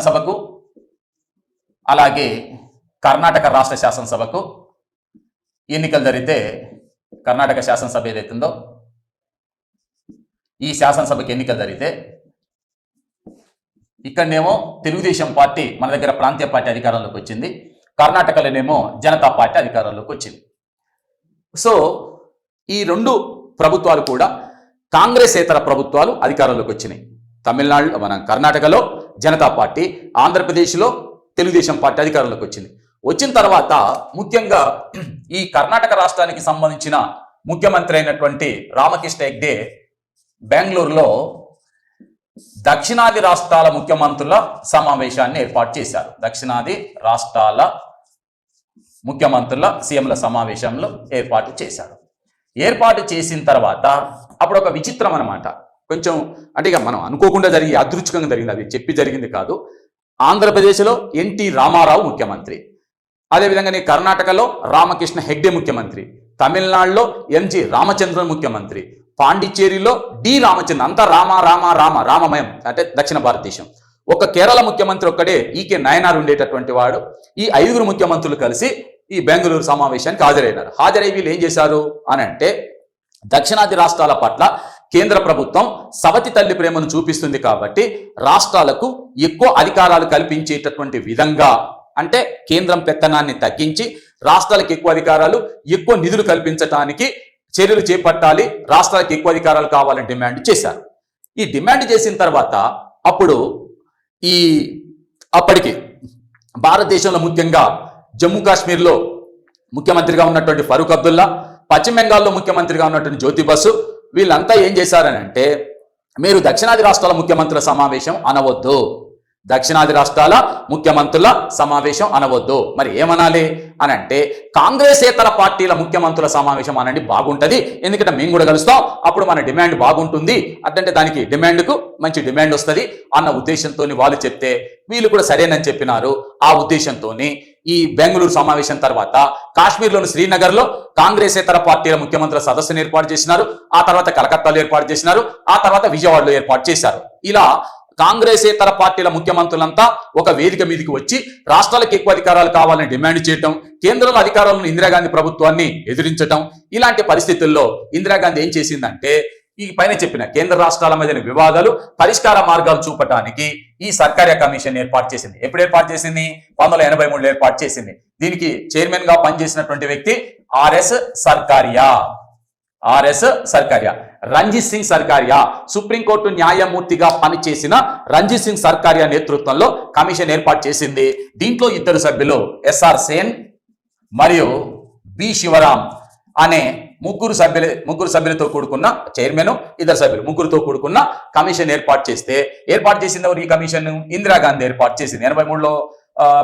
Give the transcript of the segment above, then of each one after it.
శాసనసభకు అలాగే కర్ణాటక రాష్ట్ర శాసనసభకు ఎన్నికలు జరిగితే కర్ణాటక శాసనసభ ఏదైతుందో ఈ శాసనసభకి ఎన్నికలు జరిగితే ఇక్కడనేమో తెలుగుదేశం పార్టీ మన దగ్గర ప్రాంతీయ పార్టీ అధికారంలోకి వచ్చింది, కర్ణాటకలోనేమో జనతా పార్టీ అధికారంలోకి వచ్చింది. సో ఈ రెండు ప్రభుత్వాలు కూడా కాంగ్రెసేతర ప్రభుత్వాలు అధికారంలోకి వచ్చినాయి. తమిళనాడులో మన కర్ణాటకలో జనతా పార్టీ, ఆంధ్రప్రదేశ్లో తెలుగుదేశం పార్టీ అధికారంలోకి వచ్చింది. వచ్చిన తర్వాత ముఖ్యంగా ఈ కర్ణాటక రాష్ట్రానికి సంబంధించిన ముఖ్యమంత్రి అయినటువంటి రామకృష్ణ హెగ్డే బెంగళూరులో దక్షిణాది రాష్ట్రాల ముఖ్యమంత్రుల సమావేశాన్ని ఏర్పాటు చేశారు. దక్షిణాది రాష్ట్రాల ముఖ్యమంత్రుల సీఎంల సమావేశంలో ఏర్పాటు చేశారు. ఏర్పాటు చేసిన తర్వాత అప్పుడు ఒక విచిత్రం అనమాట, కొంచెం అంటే ఇక మనం అనుకోకుండా జరిగి యాదృచ్ఛికంగా జరిగింది, అది చెప్పి జరిగింది కాదు. ఆంధ్రప్రదేశ్లో ఎన్టీ రామారావు ముఖ్యమంత్రి, అదేవిధంగా కర్ణాటకలో రామకృష్ణ హెగ్డే ముఖ్యమంత్రి, తమిళనాడులో ఎంజి రామచంద్రన్ ముఖ్యమంత్రి, పాండిచ్చేరిలో డి రామచంద్రన్, అంతా రామమయం అంటే దక్షిణ భారతదేశం. ఒక కేరళ ముఖ్యమంత్రి ఒక్కడే ఈకే నయనార్ ఉండేటటువంటి వాడు. ఈ 5 ముఖ్యమంత్రులు కలిసి ఈ బెంగళూరు సమావేశానికి హాజరైనారు. హాజరై వీళ్ళు ఏం చేశారు అని అంటే, దక్షిణాది రాష్ట్రాల పట్ల కేంద్ర ప్రభుత్వం సవతి తల్లి ప్రేమను చూపిస్తుంది కాబట్టి రాష్ట్రాలకు ఎక్కువ అధికారాలు కల్పించేటటువంటి విధంగా, అంటే కేంద్రం పెత్తనాన్ని తగ్గించి రాష్ట్రాలకు ఎక్కువ అధికారాలు, ఎక్కువ నిధులు కల్పించడానికి చర్యలు చేపట్టాలి, రాష్ట్రాలకు ఎక్కువ అధికారాలు కావాలని డిమాండ్ చేశారు. ఈ డిమాండ్ చేసిన తర్వాత అప్పటికి భారతదేశంలో ముఖ్యంగా జమ్మూ కాశ్మీర్లో ముఖ్యమంత్రిగా ఉన్నటువంటి ఫరూక్ అబ్దుల్లా, పశ్చిమ బెంగాల్లో ముఖ్యమంత్రిగా ఉన్నటువంటి జ్యోతి బసు, వీళ్ళంతా ఏం చేశారని అంటే, మీరు దక్షిణాది రాష్ట్రాల ముఖ్యమంత్రుల సమావేశం అనవద్దు, దక్షిణాది రాష్ట్రాల ముఖ్యమంత్రుల సమావేశం అనవద్దు, మరి ఏమనాలి అని అంటే కాంగ్రెసేతర పార్టీల ముఖ్యమంత్రుల సమావేశం అనండి, బాగుంటుంది, ఎందుకంటే మేము కూడా కలుస్తాం, అప్పుడు మన డిమాండ్ బాగుంటుంది, అంటే దానికి డిమాండ్కు మంచి డిమాండ్ వస్తుంది అన్న ఉద్దేశంతో వాళ్ళు చెప్తే వీళ్ళు కూడా సరేనని చెప్పినారు. ఆ ఉద్దేశంతో ఈ బెంగళూరు సమావేశం తర్వాత కాశ్మీర్లోని శ్రీనగర్లో కాంగ్రెసేతర పార్టీల ముఖ్యమంత్రుల సదస్సును ఏర్పాటు చేసినారు, ఆ తర్వాత కలకత్తాలో ఏర్పాటు చేసినారు, ఆ తర్వాత విజయవాడలో ఏర్పాటు చేశారు. ఇలా కాంగ్రెసేతర పార్టీల ముఖ్యమంత్రులంతా ఒక వేదిక మీదకి వచ్చి రాష్ట్రాలకు ఎక్కువ అధికారాలు కావాలని డిమాండ్ చేయటం, కేంద్రంలో అధికారంలో ఇందిరాగాంధీ ప్రభుత్వాన్ని ఎదిరించటం. ఇలాంటి పరిస్థితుల్లో ఇందిరాగాంధీ ఏం చేసిందంటే, ఈ పైన చెప్పిన కేంద్ర రాష్ట్రాల మధ్య వివాదాలు పరిష్కార మార్గాలు చూపటానికి ఈ సర్కారియా కమిషన్ ఏర్పాటు చేసింది. ఎప్పుడు ఏర్పాటు చేసింది? 1983లో ఏర్పాటు చేసింది. దీనికి చైర్మన్ గా పనిచేసినటువంటి వ్యక్తి ఆర్ఎస్ సర్కారియా, రంజిత్ సింగ్ సర్కారియా, సుప్రీంకోర్టు న్యాయమూర్తిగా పనిచేసిన రంజిత్ సింగ్ సర్కారియా నేతృత్వంలో కమిషన్ ఏర్పాటు చేసింది. దీంట్లో 2 సభ్యులు ఎస్ఆర్ సేన్ మరియు బి శివరాం అనే ముగ్గురు సభ్యులతో కూడుకున్న చైర్మన్, 2 సభ్యులు, ముగ్గురుతో కూడుకున్న కమిషన్ ఏర్పాటు చేసింది. ఈ కమిషన్ ఇందిరాగాంధీ ఏర్పాటు చేసింది. 83లో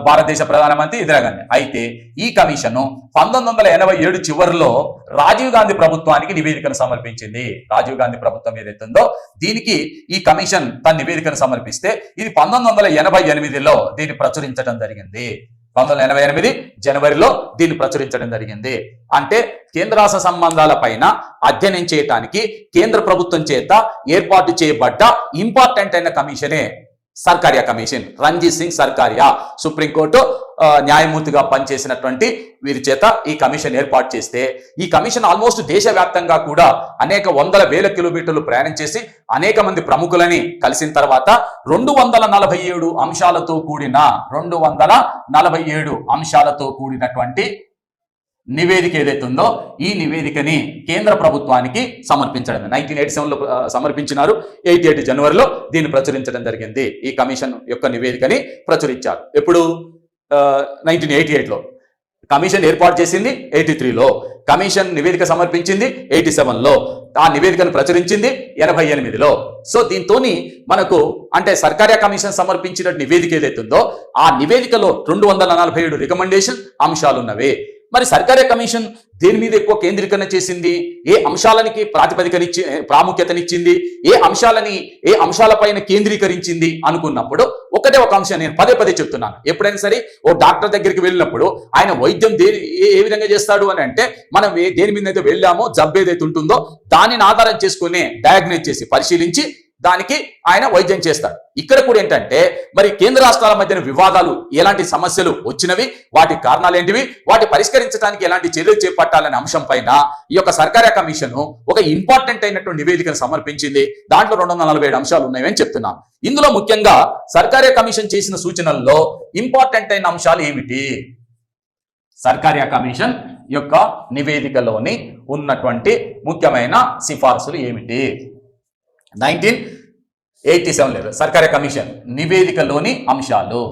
భారతదేశ ప్రధానమంత్రి ఇందిరాగాంధీ. అయితే ఈ కమిషన్ 1987 చివరిలో రాజీవ్ గాంధీ ప్రభుత్వానికి నివేదికను సమర్పించింది. రాజీవ్ గాంధీ ప్రభుత్వం ఏదైతుందో దీనికి ఈ కమిషన్ తన నివేదికను సమర్పిస్తే ఇది 1988లో దీన్ని ప్రచురించడం జరిగింది. 1988 జనవరిలో దీన్ని ప్రచురించడం జరిగింది. అంటే కేంద్ర రాష్ట్ర సంబంధాల పైన అధ్యయనం చేయడానికి కేంద్ర ప్రభుత్వం చేత ఏర్పాటు చేయబడ్డ ఇంపార్టెంట్ అయిన కమిషనే సర్కారియా కమిషన్. రంజిత్ సింగ్ సర్కారియా సుప్రీంకోర్టు న్యాయమూర్తిగా పనిచేసినటువంటి వీరి చేత ఈ కమిషన్ ఏర్పాటు చేస్తే, ఈ కమిషన్ ఆల్మోస్ట్ దేశవ్యాప్తంగా కూడా అనేక వందల వేల కిలోమీటర్లు ప్రయాణం చేసి అనేక మంది ప్రముఖులని కలిసిన తర్వాత 247 అంశాలతో కూడినటువంటి నివేదిక ఏదైతుందో ఈ నివేదికని కేంద్ర ప్రభుత్వానికి సమర్పించడం 1987లో సమర్పించినారు. 88 జనవరిలో దీన్ని ప్రచురించడం జరిగింది. ఈ కమిషన్ యొక్క నివేదికని ప్రచురించారు. ఎప్పుడు? 1988లో. కమిషన్ ఏర్పాటు చేసింది 83లో, కమిషన్ నివేదిక సమర్పించింది 87లో, ఆ నివేదికను ప్రచురించింది 88లో. సో దీంతో మనకు అంటే సర్కారియా కమిషన్ సమర్పించిన నివేదిక ఏదైతుందో ఆ నివేదికలో 247 రికమెండేషన్ అంశాలు ఉన్నవి. మరి సర్కారియా కమిషన్ దేని మీద ఎక్కువ కేంద్రీకరణ చేసింది, ఏ అంశాలకి ప్రాముఖ్యతనిచ్చింది, ఏ అంశాలపైన కేంద్రీకరించింది అనుకున్నప్పుడు ఒకటే ఒక అంశం నేను పదే చెప్తున్నాను. ఎప్పుడైనా సరే ఓ డాక్టర్ దగ్గరికి వెళ్ళినప్పుడు ఆయన వైద్యం ఏ విధంగా చేస్తాడు అని అంటే, మనం దేని మీద అయితే వెళ్ళామో జబ్బు ఏదైతే ఉంటుందో దానిని ఆధారం చేసుకుని డయాగ్నోస్ చేసి పరిశీలించి దానికి ఆయన వైద్యం చేస్తాడు. ఇక్కడ కూడా ఏంటంటే మరి కేంద్ర రాష్ట్రాల మధ్యన వివాదాలు ఎలాంటి సమస్యలు వచ్చినవి, వాటి కారణాలు ఏంటివి, వాటి పరిష్కరించడానికి ఎలాంటి చర్యలు చేపట్టాలనే అంశం పైన ఈ యొక్క సర్కార్య కమిషన్ ఒక ఇంపార్టెంట్ అయినటువంటి నివేదికను సమర్పించింది. దాంట్లో 247 అంశాలు ఉన్నాయని చెప్తున్నాం. ఇందులో ముఖ్యంగా సర్కార్య కమిషన్ చేసిన సూచనల్లో ఇంపార్టెంట్ అయిన అంశాలు ఏమిటి, సర్కార్య కమిషన్ యొక్క నివేదికలోని ఉన్నటువంటి ముఖ్యమైన సిఫార్సులు ఏమిటి? 1987 లేదు, సర్కార్య కమిషన్ నివేదికలోని అంశాలు.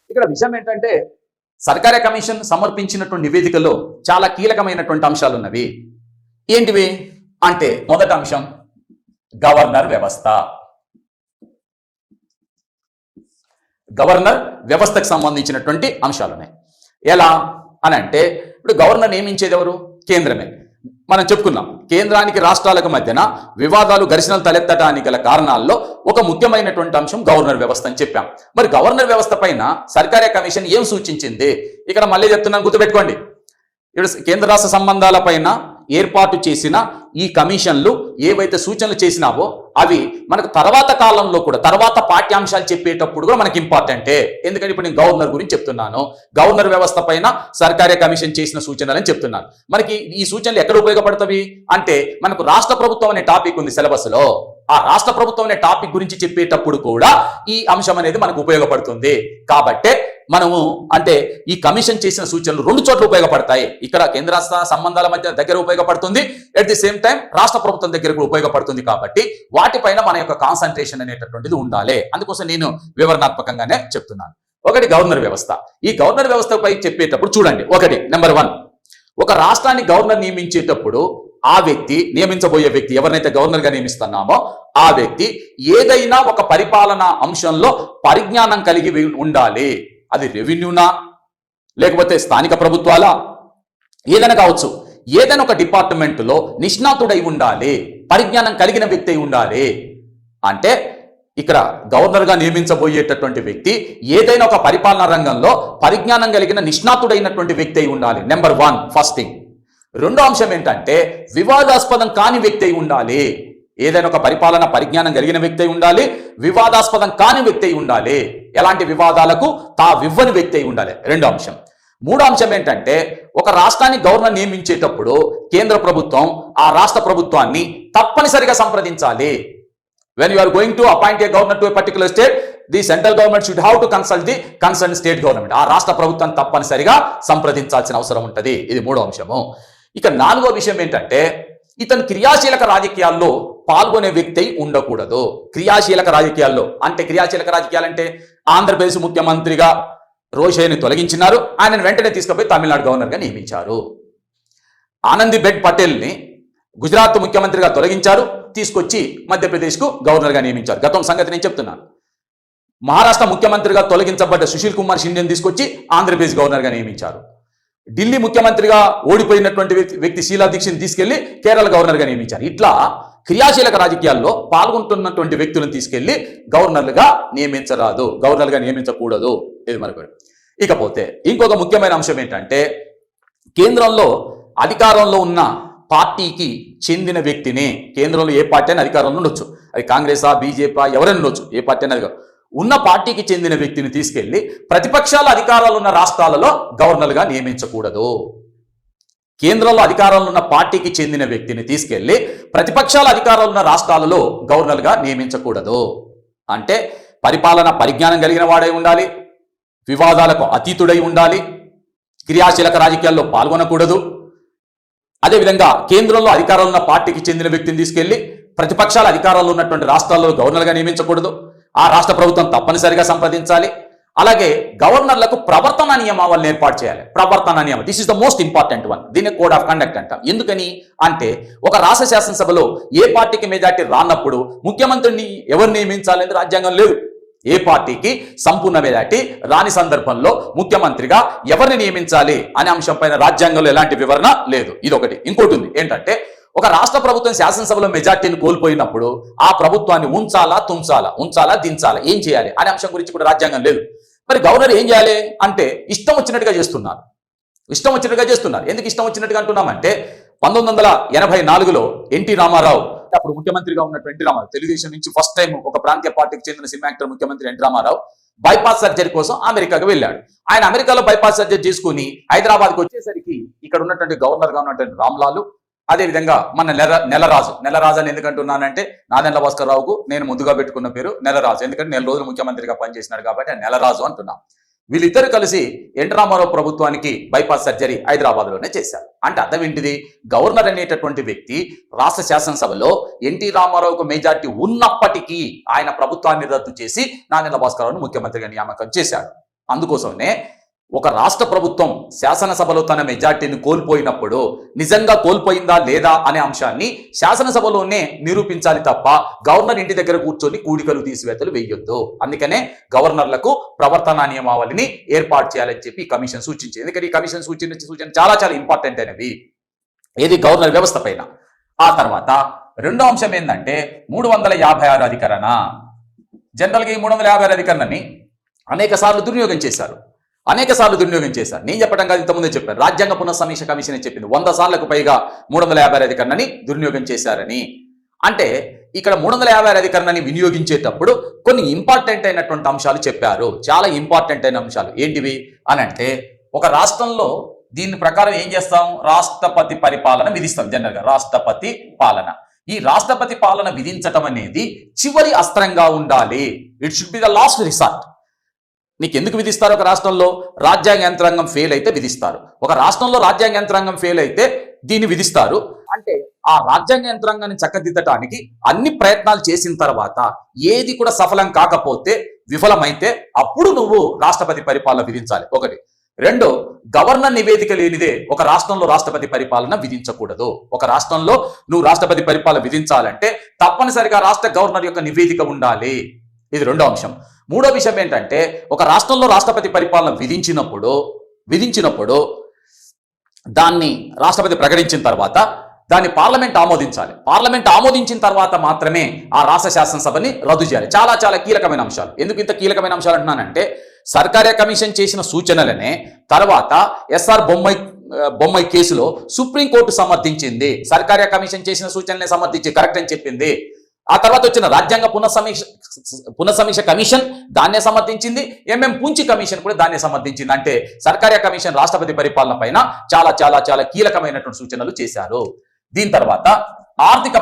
ఇక్కడ విషయం ఏంటంటే సర్కార్య కమిషన్ సమర్పించినటువంటి నివేదికలో చాలా కీలకమైనటువంటి అంశాలు ఉన్నవి. ఏంటివి అంటే మొదటి అంశం గవర్నర్ వ్యవస్థ. గవర్నర్ వ్యవస్థకు సంబంధించినటువంటి అంశాలు ఉన్నాయి. ఎలా అని అంటే ఇప్పుడు గవర్నర్ నియమించేది ఎవరు? కేంద్రమే. మనం చెప్పుకున్నాం కేంద్రానికి రాష్ట్రాలకు మధ్యన వివాదాలు ఘర్షణలు తలెత్తడానికి గల కారణాల్లో ఒక ముఖ్యమైనటువంటి అంశం గవర్నర్ వ్యవస్థ అని చెప్పాం. మరి గవర్నర్ వ్యవస్థ పైన సర్కార్య కమిషన్ ఏం సూచించింది? ఇక్కడ మళ్ళీ చెప్తున్నాను, గుర్తుపెట్టుకోండి. ఇప్పుడు కేంద్ర రాష్ట్ర సంబంధాల పైన ఏర్పాటు చేసిన ఈ కమిషన్లు ఏవైతే సూచనలు చేసినావో అవి మనకు తర్వాత కాలంలో కూడా తర్వాత పాఠ్యాంశాలు చెప్పేటప్పుడు కూడా మనకి ఇంపార్టెంటే. ఎందుకంటే ఇప్పుడు నేను గవర్నర్ గురించి చెప్తున్నాను, గవర్నర్ వ్యవస్థ పైన సర్కార్య కమిషన్ చేసిన సూచనలు అని చెప్తున్నాను. మనకి ఈ సూచనలు ఎక్కడ ఉపయోగపడతాయి అంటే మనకు రాష్ట్ర ప్రభుత్వం అనే టాపిక్ ఉంది సిలబస్ లో. ఆ రాష్ట్ర ప్రభుత్వం అనే టాపిక్ గురించి చెప్పేటప్పుడు కూడా ఈ అంశం అనేది మనకు ఉపయోగపడుతుంది. కాబట్టే మనము అంటే ఈ కమిషన్ చేసిన సూచనలు 2 చోట్ల ఉపయోగపడతాయి. ఇక్కడ కేంద్ర రాష్ట్ర సంబంధాల మధ్య దగ్గర ఉపయోగపడుతుంది, ఎట్ ది సేమ్ టైం రాష్ట్ర ప్రభుత్వం దగ్గర కూడా ఉపయోగపడుతుంది. కాబట్టి వాటిపైన మన యొక్క కాన్సన్ట్రేషన్ అనేటటువంటిది ఉండాలి. అందుకోసం నేను వివరణాత్మకంగానే చెప్తున్నాను. ఒకటి గవర్నర్ వ్యవస్థ. ఈ గవర్నర్ వ్యవస్థపై చెప్పేటప్పుడు చూడండి, ఒకటి నెంబర్ 1, ఒక రాష్ట్రాన్ని గవర్నర్ నియమించేటప్పుడు ఆ వ్యక్తి నియమించబోయే వ్యక్తి ఎవరినైతే గవర్నర్ గా నియమిస్తున్నామో ఆ వ్యక్తి ఏదైనా ఒక పరిపాలనా అంశంలో పరిజ్ఞానం కలిగి ఉండాలి. అది రెవెన్యూనా లేకపోతే స్థానిక ప్రభుత్వాలా ఏదైనా కావచ్చు. ఏదైనా ఒక డిపార్ట్మెంట్లో నిష్ణాతుడై ఉండాలి, పరిజ్ఞానం కలిగిన వ్యక్తి అయి ఉండాలి. అంటే ఇక్కడ గవర్నర్ గా నియమించబోయేటటువంటి వ్యక్తి ఏదైనా ఒక పరిపాలనా రంగంలో పరిజ్ఞానం కలిగిన నిష్ణాతుడైనటువంటి వ్యక్తి అయి ఉండాలి. Number 1 first thing. రెండో అంశం ఏంటంటే వివాదాస్పదం కాని వ్యక్తి అయి ఉండాలి. ఏదైనా ఒక పరిపాలన పరిజ్ఞానం కలిగిన వ్యక్తి అయి ఉండాలి, వివాదాస్పదం కాని వ్యక్తి అయి ఉండాలి, ఎలాంటి వివాదాలకు తావివ్వని వ్యక్తి అయి ఉండాలి. రెండో అంశం. మూడో అంశం ఏంటంటే ఒక రాష్ట్రాన్ని గవర్నర్ నియమించేటప్పుడు కేంద్ర ప్రభుత్వం ఆ రాష్ట్ర ప్రభుత్వాన్ని తప్పనిసరిగా సంప్రదించాలి. When you are going to appoint a governor to a particular state, the central government should have to consult the concern state government. ఆ రాష్ట్ర ప్రభుత్వాన్ని తప్పనిసరిగా సంప్రదించాల్సిన అవసరం ఉంటుంది. ఇది మూడో అంశము. ఇక నాలుగో విషయం ఏంటంటే ఇతను క్రియాశీలక రాజకీయాల్లో పాల్గొనే వ్యక్తి ఉండకూడదు. క్రియాశీలక రాజకీయాల్లో అంటే క్రియాశీలక రాజకీయాలంటే ఆంధ్రప్రదేశ్ ముఖ్యమంత్రిగా రోషయ్యని తొలగించినారు, ఆయనను వెంటనే తీసుకుపోయి తమిళనాడు గవర్నర్గా నియమించారు. ఆనందీబెన్ పటేల్ని గుజరాత్ ముఖ్యమంత్రిగా తొలగించారు, తీసుకొచ్చి మధ్యప్రదేశ్కు గవర్నర్గా నియమించారు. గతం సంగతి నేను చెప్తున్నాను. మహారాష్ట్ర ముఖ్యమంత్రిగా తొలగించబడ్డ సుశీల్ కుమార్ షిండేని తీసుకొచ్చి ఆంధ్రప్రదేశ్ గవర్నర్గా నియమించారు. ఢిల్లీ ముఖ్యమంత్రిగా ఓడిపోయినటువంటి వ్యక్తి షీలా దీక్షిత్ తీసుకెళ్లి కేరళ గవర్నర్గా నియమించారు. ఇట్లా క్రియాశీలక రాజకీయాల్లో పాల్గొంటున్నటువంటి వ్యక్తులను తీసుకెళ్లి గవర్నర్లుగా నియమించరాదు, గవర్నర్గా నియమించకూడదు. ఇది మనకు. ఇకపోతే ఇంకొక ముఖ్యమైన అంశం ఏంటంటే కేంద్రంలో అధికారంలో ఉన్న పార్టీకి చెందిన వ్యక్తిని, కేంద్రంలో ఏ పార్టీ అయినా అధికారంలో ఉండొచ్చు, అది కాంగ్రెసా బీజేపీ ఎవరైనా ఉండొచ్చు, ఏ పార్టీ అయినా అధికారం ఉన్న పార్టీకి చెందిన వ్యక్తిని తీసుకెళ్లి ప్రతిపక్షాల అధికారాలు ఉన్న రాష్ట్రాలలో గవర్నర్గా నియమించకూడదు. కేంద్రంలో అధికారంలో ఉన్న పార్టీకి చెందిన వ్యక్తిని తీసుకెళ్లి ప్రతిపక్షాల అధికారాలు ఉన్న రాష్ట్రాలలో గవర్నర్గా నియమించకూడదు. అంటే పరిపాలన పరిజ్ఞానం కలిగిన వాడై ఉండాలి, వివాదాలకు అతీతుడై ఉండాలి, క్రియాశీలక రాజకీయాల్లో పాల్గొనకూడదు. అదేవిధంగా కేంద్రంలో అధికారంలో ఉన్న పార్టీకి చెందిన వ్యక్తిని తీసుకెళ్లి ప్రతిపక్షాల అధికారాలు ఉన్నటువంటి రాష్ట్రాల్లో గవర్నర్గా నియమించకూడదు. ఆ రాష్ట్ర ప్రభుత్వం తప్పనిసరిగా సంప్రదించాలి. అలాగే గవర్నర్లకు ప్రవర్తన నియమావళిని ఏర్పాటు చేయాలి. ప్రవర్తన నియమం, this is the most important one. దీన్ని కోడ్ ఆఫ్ కండక్ట్ అంటాం. ఎందుకని అంటే ఒక రాష్ట్ర శాసనసభలో ఏ పార్టీకి మెజార్టీ రానప్పుడు ముఖ్యమంత్రిని ఎవరు నియమించాలని రాజ్యాంగం లేదు. ఏ పార్టీకి సంపూర్ణ మెజార్టీ రాని సందర్భంలో ముఖ్యమంత్రిగా ఎవరిని నియమించాలి అనే అంశంపైన రాజ్యాంగంలో ఎలాంటి వివరణ లేదు. ఇదొకటి. ఇంకోటి ఉంది ఏంటంటే ఒక రాష్ట్ర ప్రభుత్వం శాసనసభలో మెజార్టీని కోల్పోయినప్పుడు ఆ ప్రభుత్వాన్ని ఉంచాలా తుంచాలా, ఉంచాలా దించాలా, ఏం చేయాలి అనే అంశం గురించి కూడా రాజ్యాంగం లేదు. మరి గవర్నర్ ఏం చేయాలి అంటే ఇష్టం వచ్చినట్టుగా చేస్తున్నారు. ఎందుకు ఇష్టం వచ్చినట్టుగా అంటున్నామంటే 1984లో ఎన్టీ రామారావు, అప్పుడు ముఖ్యమంత్రిగా ఉన్నటువంటి ఎన్టీ రామారావు, తెలుగుదేశం నుంచి ఫస్ట్ టైం ఒక ప్రాంతీయ పార్టీకి చెందిన సినిమా యాక్టర్ ముఖ్యమంత్రి ఎన్టీ రామారావు బైపాస్ సర్జరీ కోసం అమెరికాకు వెళ్ళాడు. ఆయన అమెరికాలో బైపాస్ సర్జరీ చేసుకుని హైదరాబాద్కి వచ్చేసరికి ఇక్కడ ఉన్నటువంటి గవర్నర్ గా ఉన్నటువంటి రామ్లాలు, అదేవిధంగా మన నెలరాజు అని ఎందుకంటున్నానంటే నాదెండ్ల భాస్కర్ రావుకు నేను ముందుగా పెట్టుకున్న పేరు నెలరాజు, ఎందుకంటే 4 రోజులు ముఖ్యమంత్రిగా పనిచేసినాడు కాబట్టి నెలరాజు అంటున్నా. వీళ్ళిద్దరు కలిసి ఎన్టీ రామారావు ప్రభుత్వానికి బైపాస్ సర్జరీ హైదరాబాద్ లోనే చేశారు. అంటే అర్థం ఏంటిది? గవర్నర్ అనేటటువంటి వ్యక్తి రాష్ట్ర శాసనసభలో ఎన్టీ రామారావుకు మెజార్టీ ఉన్నప్పటికీ ఆయన ప్రభుత్వాన్ని రద్దు చేసి నాదెండ్ల భాస్కర్ రావును ముఖ్యమంత్రిగా నియామకం చేశాడు. అందుకోసమే ఒక రాష్ట్ర ప్రభుత్వం శాసనసభలో తన మెజార్టీని కోల్పోయినప్పుడు నిజంగా కోల్పోయిందా లేదా అనే అంశాన్ని శాసనసభలోనే నిరూపించాలి తప్ప గవర్నర్ ఇంటి దగ్గర కూర్చొని కూడికలు తీసివేతలు వేయొద్దు. అందుకనే గవర్నర్లకు ప్రవర్తనా నియమావళిని ఏర్పాటు చేయాలని చెప్పి కమిషన్ సూచించింది. ఎందుకంటే ఈ కమిషన్ సూచన చాలా చాలా ఇంపార్టెంట్ అయినవి ఏది గవర్నర్ వ్యవస్థ పైన. ఆ తర్వాత రెండో అంశం ఏంటంటే 356 అధికరణ. జనరల్గా ఈ 356 అధికరణని అనేక సార్లు దుర్వినియోగం చేశారు. నేను చెప్పడం కాదు, ఇంతకుముందే చెప్పాను. రాజ్యాంగ పునఃసమీక్ష కమిషన్ చెప్పింది 100 సార్లకు పైగా 356 అధికరణని దుర్వినియోగం చేశారని. అంటే ఇక్కడ 356 అధికరణని వినియోగించేటప్పుడు కొన్ని ఇంపార్టెంట్ అయినటువంటి అంశాలు చెప్పారు. చాలా ఇంపార్టెంట్ అయిన అంశాలు ఏంటివి అని అంటే, ఒక రాష్ట్రంలో దీని ప్రకారం ఏం చేస్తాం? రాష్ట్రపతి పరిపాలన విధిస్తాం. జనరల్గా రాష్ట్రపతి పాలన. ఈ రాష్ట్రపతి పాలన విధించటం అనేది చివరి అస్త్రంగా ఉండాలి. It should be the last resort. నీకు ఎందుకు విధిస్తారు? ఒక రాష్ట్రంలో రాజ్యాంగ యంత్రాంగం ఫెయిల్ అయితే విధిస్తారు. ఒక రాష్ట్రంలో రాజ్యాంగ యంత్రాంగం ఫెయిల్ అయితే దీన్ని విధిస్తారు. అంటే ఆ రాజ్యాంగ యంత్రాంగాన్ని చక్కదిద్దటానికి అన్ని ప్రయత్నాలు చేసిన తర్వాత ఏది కూడా సఫలం కాకపోతే, విఫలమైతే అప్పుడు నువ్వు రాష్ట్రపతి పరిపాలన విధించాలి. ఒకటి. రెండు, గవర్నర్ నివేదిక లేనిదే ఒక రాష్ట్రంలో రాష్ట్రపతి పరిపాలన విధించకూడదు. ఒక రాష్ట్రంలో నువ్వు రాష్ట్రపతి పరిపాలన విధించాలంటే తప్పనిసరిగా రాష్ట్ర గవర్నర్ యొక్క నివేదిక ఉండాలి. ఇది రెండో అంశం. మూడో విషయం ఏంటంటే, ఒక రాష్ట్రంలో రాష్ట్రపతి పరిపాలన విధించినప్పుడు దాన్ని రాష్ట్రపతి ప్రకటించిన తర్వాత దాన్ని పార్లమెంట్ ఆమోదించాలి. పార్లమెంట్ ఆమోదించిన తర్వాత మాత్రమే ఆ రాష్ట్ర శాసనసభని రద్దు చేయాలి. చాలా చాలా కీలకమైన అంశాలు. ఎందుకు ఇంత కీలకమైన అంశాలు అంటున్నానంటే, సర్కార్య కమిషన్ చేసిన సూచనలనే తర్వాత ఎస్ఆర్ బొమ్మాయి కేసులో సుప్రీంకోర్టు సమర్థించింది. సర్కార్య కమిషన్ చేసిన సూచనలే సమర్థించి కరెక్ట్ అని చెప్పింది. ఆ తర్వాత వచ్చిన రాజ్యాంగ పునఃసమీక్ష కమిషన్ దాన్నే సమర్థించింది. పుంచి కమిషన్ కూడా దాన్నే సమర్థించింది. అంటే సర్కార్య కమిషన్ రాష్ట్రపతి పరిపాలన పైన చాలా చాలా చాలా కీలకమైనటువంటి సూచనలు చేశారు. దీని తర్వాత ఆర్థిక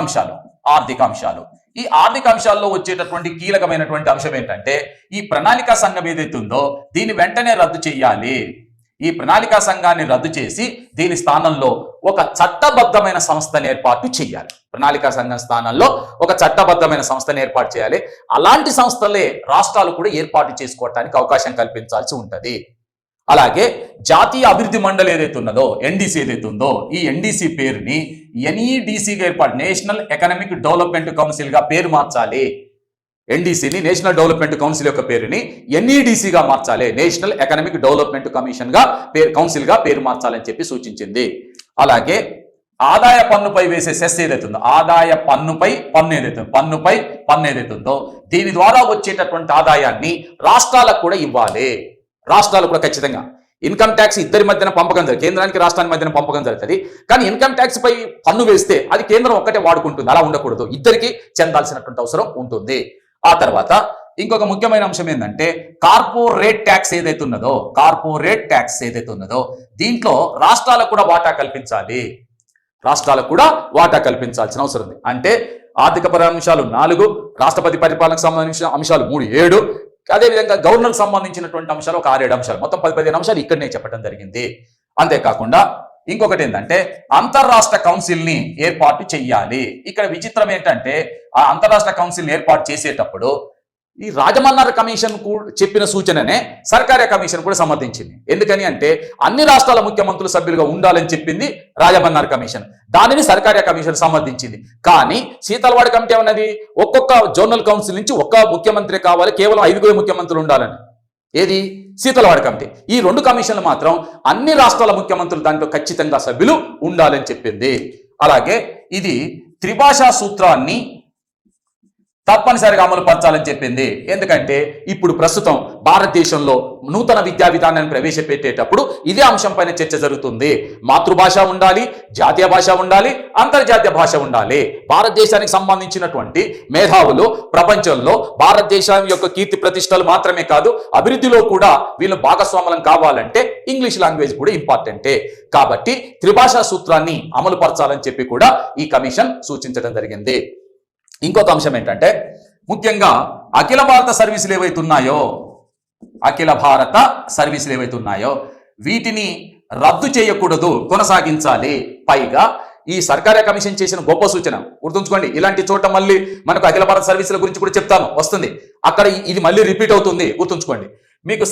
అంశాలు. ఈ ఆర్థిక అంశాల్లో వచ్చేటటువంటి కీలకమైనటువంటి అంశం ఏంటంటే, ఈ ప్రణాళికా సంఘం ఏదైతే ఉందో దీన్ని వెంటనే రద్దు చేయాలి. ఈ ప్రణాళికా సంఘాన్ని రద్దు చేసి దీని స్థానంలో ఒక చట్టబద్ధమైన సంస్థను ఏర్పాటు చేయాలి. ప్రణాళికా సంఘం స్థానంలో ఒక చట్టబద్ధమైన సంస్థను ఏర్పాటు చేయాలి. అలాంటి సంస్థలే రాష్ట్రాలు కూడా ఏర్పాటు చేసుకోవడానికి అవకాశం కల్పించాల్సి ఉంటుంది. అలాగే జాతీయ అభివృద్ధి మండలి ఏదైతే ఉన్నదో, ఎన్డీసీ ఏదైతే ఉందో, ఈ ఎన్డీసీ పేరుని ఎన్ఈడిసిగా ఏర్పాటు, నేషనల్ ఎకనామిక్ డెవలప్మెంట్ కౌన్సిల్ గా పేరు మార్చాలి. ఎన్డీసీని, నేషనల్ డెవలప్మెంట్ కౌన్సిల్ యొక్క పేరుని ఎన్ఈడిసిగా మార్చాలి. నేషనల్ ఎకనామిక్ డెవలప్మెంట్ కౌన్సిల్ గా పేరు మార్చాలని చెప్పి సూచించింది. అలాగే ఆదాయ పన్నుపై వేసే సెస్ ఏదైతే ఉందో, ఆదాయ పన్నుపై పన్ను ఏదైతే ఉందో దీని ద్వారా వచ్చేటటువంటి ఆదాయాన్ని రాష్ట్రాలకు కూడా ఇవ్వాలి. రాష్ట్రాలు కూడా ఖచ్చితంగా ఇన్కమ్ ట్యాక్స్ ఇద్దరి మధ్యన పంపకం జరుగుతుంది. కేంద్రానికి రాష్ట్రానికి మధ్యన పంపకం జరుగుతుంది. కానీ ఇన్కమ్ ట్యాక్స్ పై పన్ను వేస్తే అది కేంద్రం ఒక్కటే వాడుకుంటుంది. అలా ఉండకూడదు. ఇద్దరికి చెందాల్సినటువంటి అవసరం ఉంటుంది. ఆ తర్వాత ఇంకొక ముఖ్యమైన అంశం ఏంటంటే, కార్పొరేట్ ట్యాక్స్ ఏదైతే ఉన్నదో దీంట్లో రాష్ట్రాలకు కూడా వాటా కల్పించాల్సిన అవసరం ఉంది. అంటే ఆర్థిక పర అంశాలు 4, రాష్ట్రపతి పరిపాలనకు సంబంధించిన అంశాలు 3, 7, అదేవిధంగా గవర్నర్కి సంబంధించినటువంటి అంశాలు ఒక 6-7 అంశాలు, మొత్తం 10-15 అంశాలు ఇక్కడనే చెప్పడం జరిగింది. అంతేకాకుండా ఇంకొకటి ఏంటంటే, అంతర్రాష్ట్ర కౌన్సిల్ ని ఏర్పాటు చెయ్యాలి. ఇక్కడ విచిత్రం ఏంటంటే, ఆ అంతర్రాష్ట్ర కౌన్సిల్ ని ఏర్పాటు చేసేటప్పుడు ఈ రాజమన్నార్ కమిషన్ చెప్పిన సూచననే సర్కార్య కమిషన్ కూడా సమర్థించింది. ఎందుకని అంటే, అన్ని రాష్ట్రాల ముఖ్యమంత్రులు సభ్యులుగా ఉండాలని చెప్పింది రాజమన్నార్ కమిషన్. దానిని సర్కార్య కమిషన్ సమర్థించింది. కానీ శీతలవాడి కమిటీ అన్నది ఒక్కొక్క జోనల్ కౌన్సిల్ నుంచి ఒక్క ముఖ్యమంత్రి కావాలి, కేవలం 5 ముఖ్యమంత్రులు ఉండాలని. ఏది? శీతలవాడి కమిటీ. ఈ 2 కమిషన్లు మాత్రం అన్ని రాష్ట్రాల ముఖ్యమంత్రులు దాంట్లో ఖచ్చితంగా సభ్యులు ఉండాలని చెప్పింది. అలాగే ఇది త్రిభాషా సూత్రాన్ని తప్పనిసరిగా అమలు పరచాలని చెప్పింది. ఎందుకంటే ఇప్పుడు ప్రస్తుతం భారతదేశంలో నూతన విద్యా విధానాన్ని ప్రవేశపెట్టేటప్పుడు ఇదే అంశం పైన చర్చ జరుగుతుంది. మాతృభాష ఉండాలి, జాతీయ భాష ఉండాలి, అంతర్జాతీయ భాష ఉండాలి. భారతదేశానికి సంబంధించినటువంటి మేధావులు ప్రపంచంలో భారతదేశం యొక్క కీర్తి ప్రతిష్టలు మాత్రమే కాదు, అభివృద్ధిలో కూడా వీళ్ళు భాగస్వాములం కావాలంటే ఇంగ్లీష్ లాంగ్వేజ్ కూడా ఇంపార్టెంటే. కాబట్టి త్రిభాషా సూత్రాన్ని అమలు పరచాలని చెప్పి కూడా ఈ కమిషన్ సూచించడం జరిగింది. ఇంకొక అంశం ఏంటంటే ముఖ్యంగా అఖిల భారత సర్వీసులు ఏవైతున్నాయో వీటిని రద్దు చేయకూడదు, కొనసాగించాలి. పైగా ఈ సర్కారీ కమిషన్ చేసిన గొప్ప సూచన గుర్తుంచుకోండి. ఇలాంటి చోట మళ్ళీ మనకు అఖిల భారత సర్వీసుల గురించి కూడా చెప్తాను వస్తుంది, అక్కడ ఇది మళ్ళీ రిపీట్ అవుతుంది, గుర్తుంచుకోండి. మీకు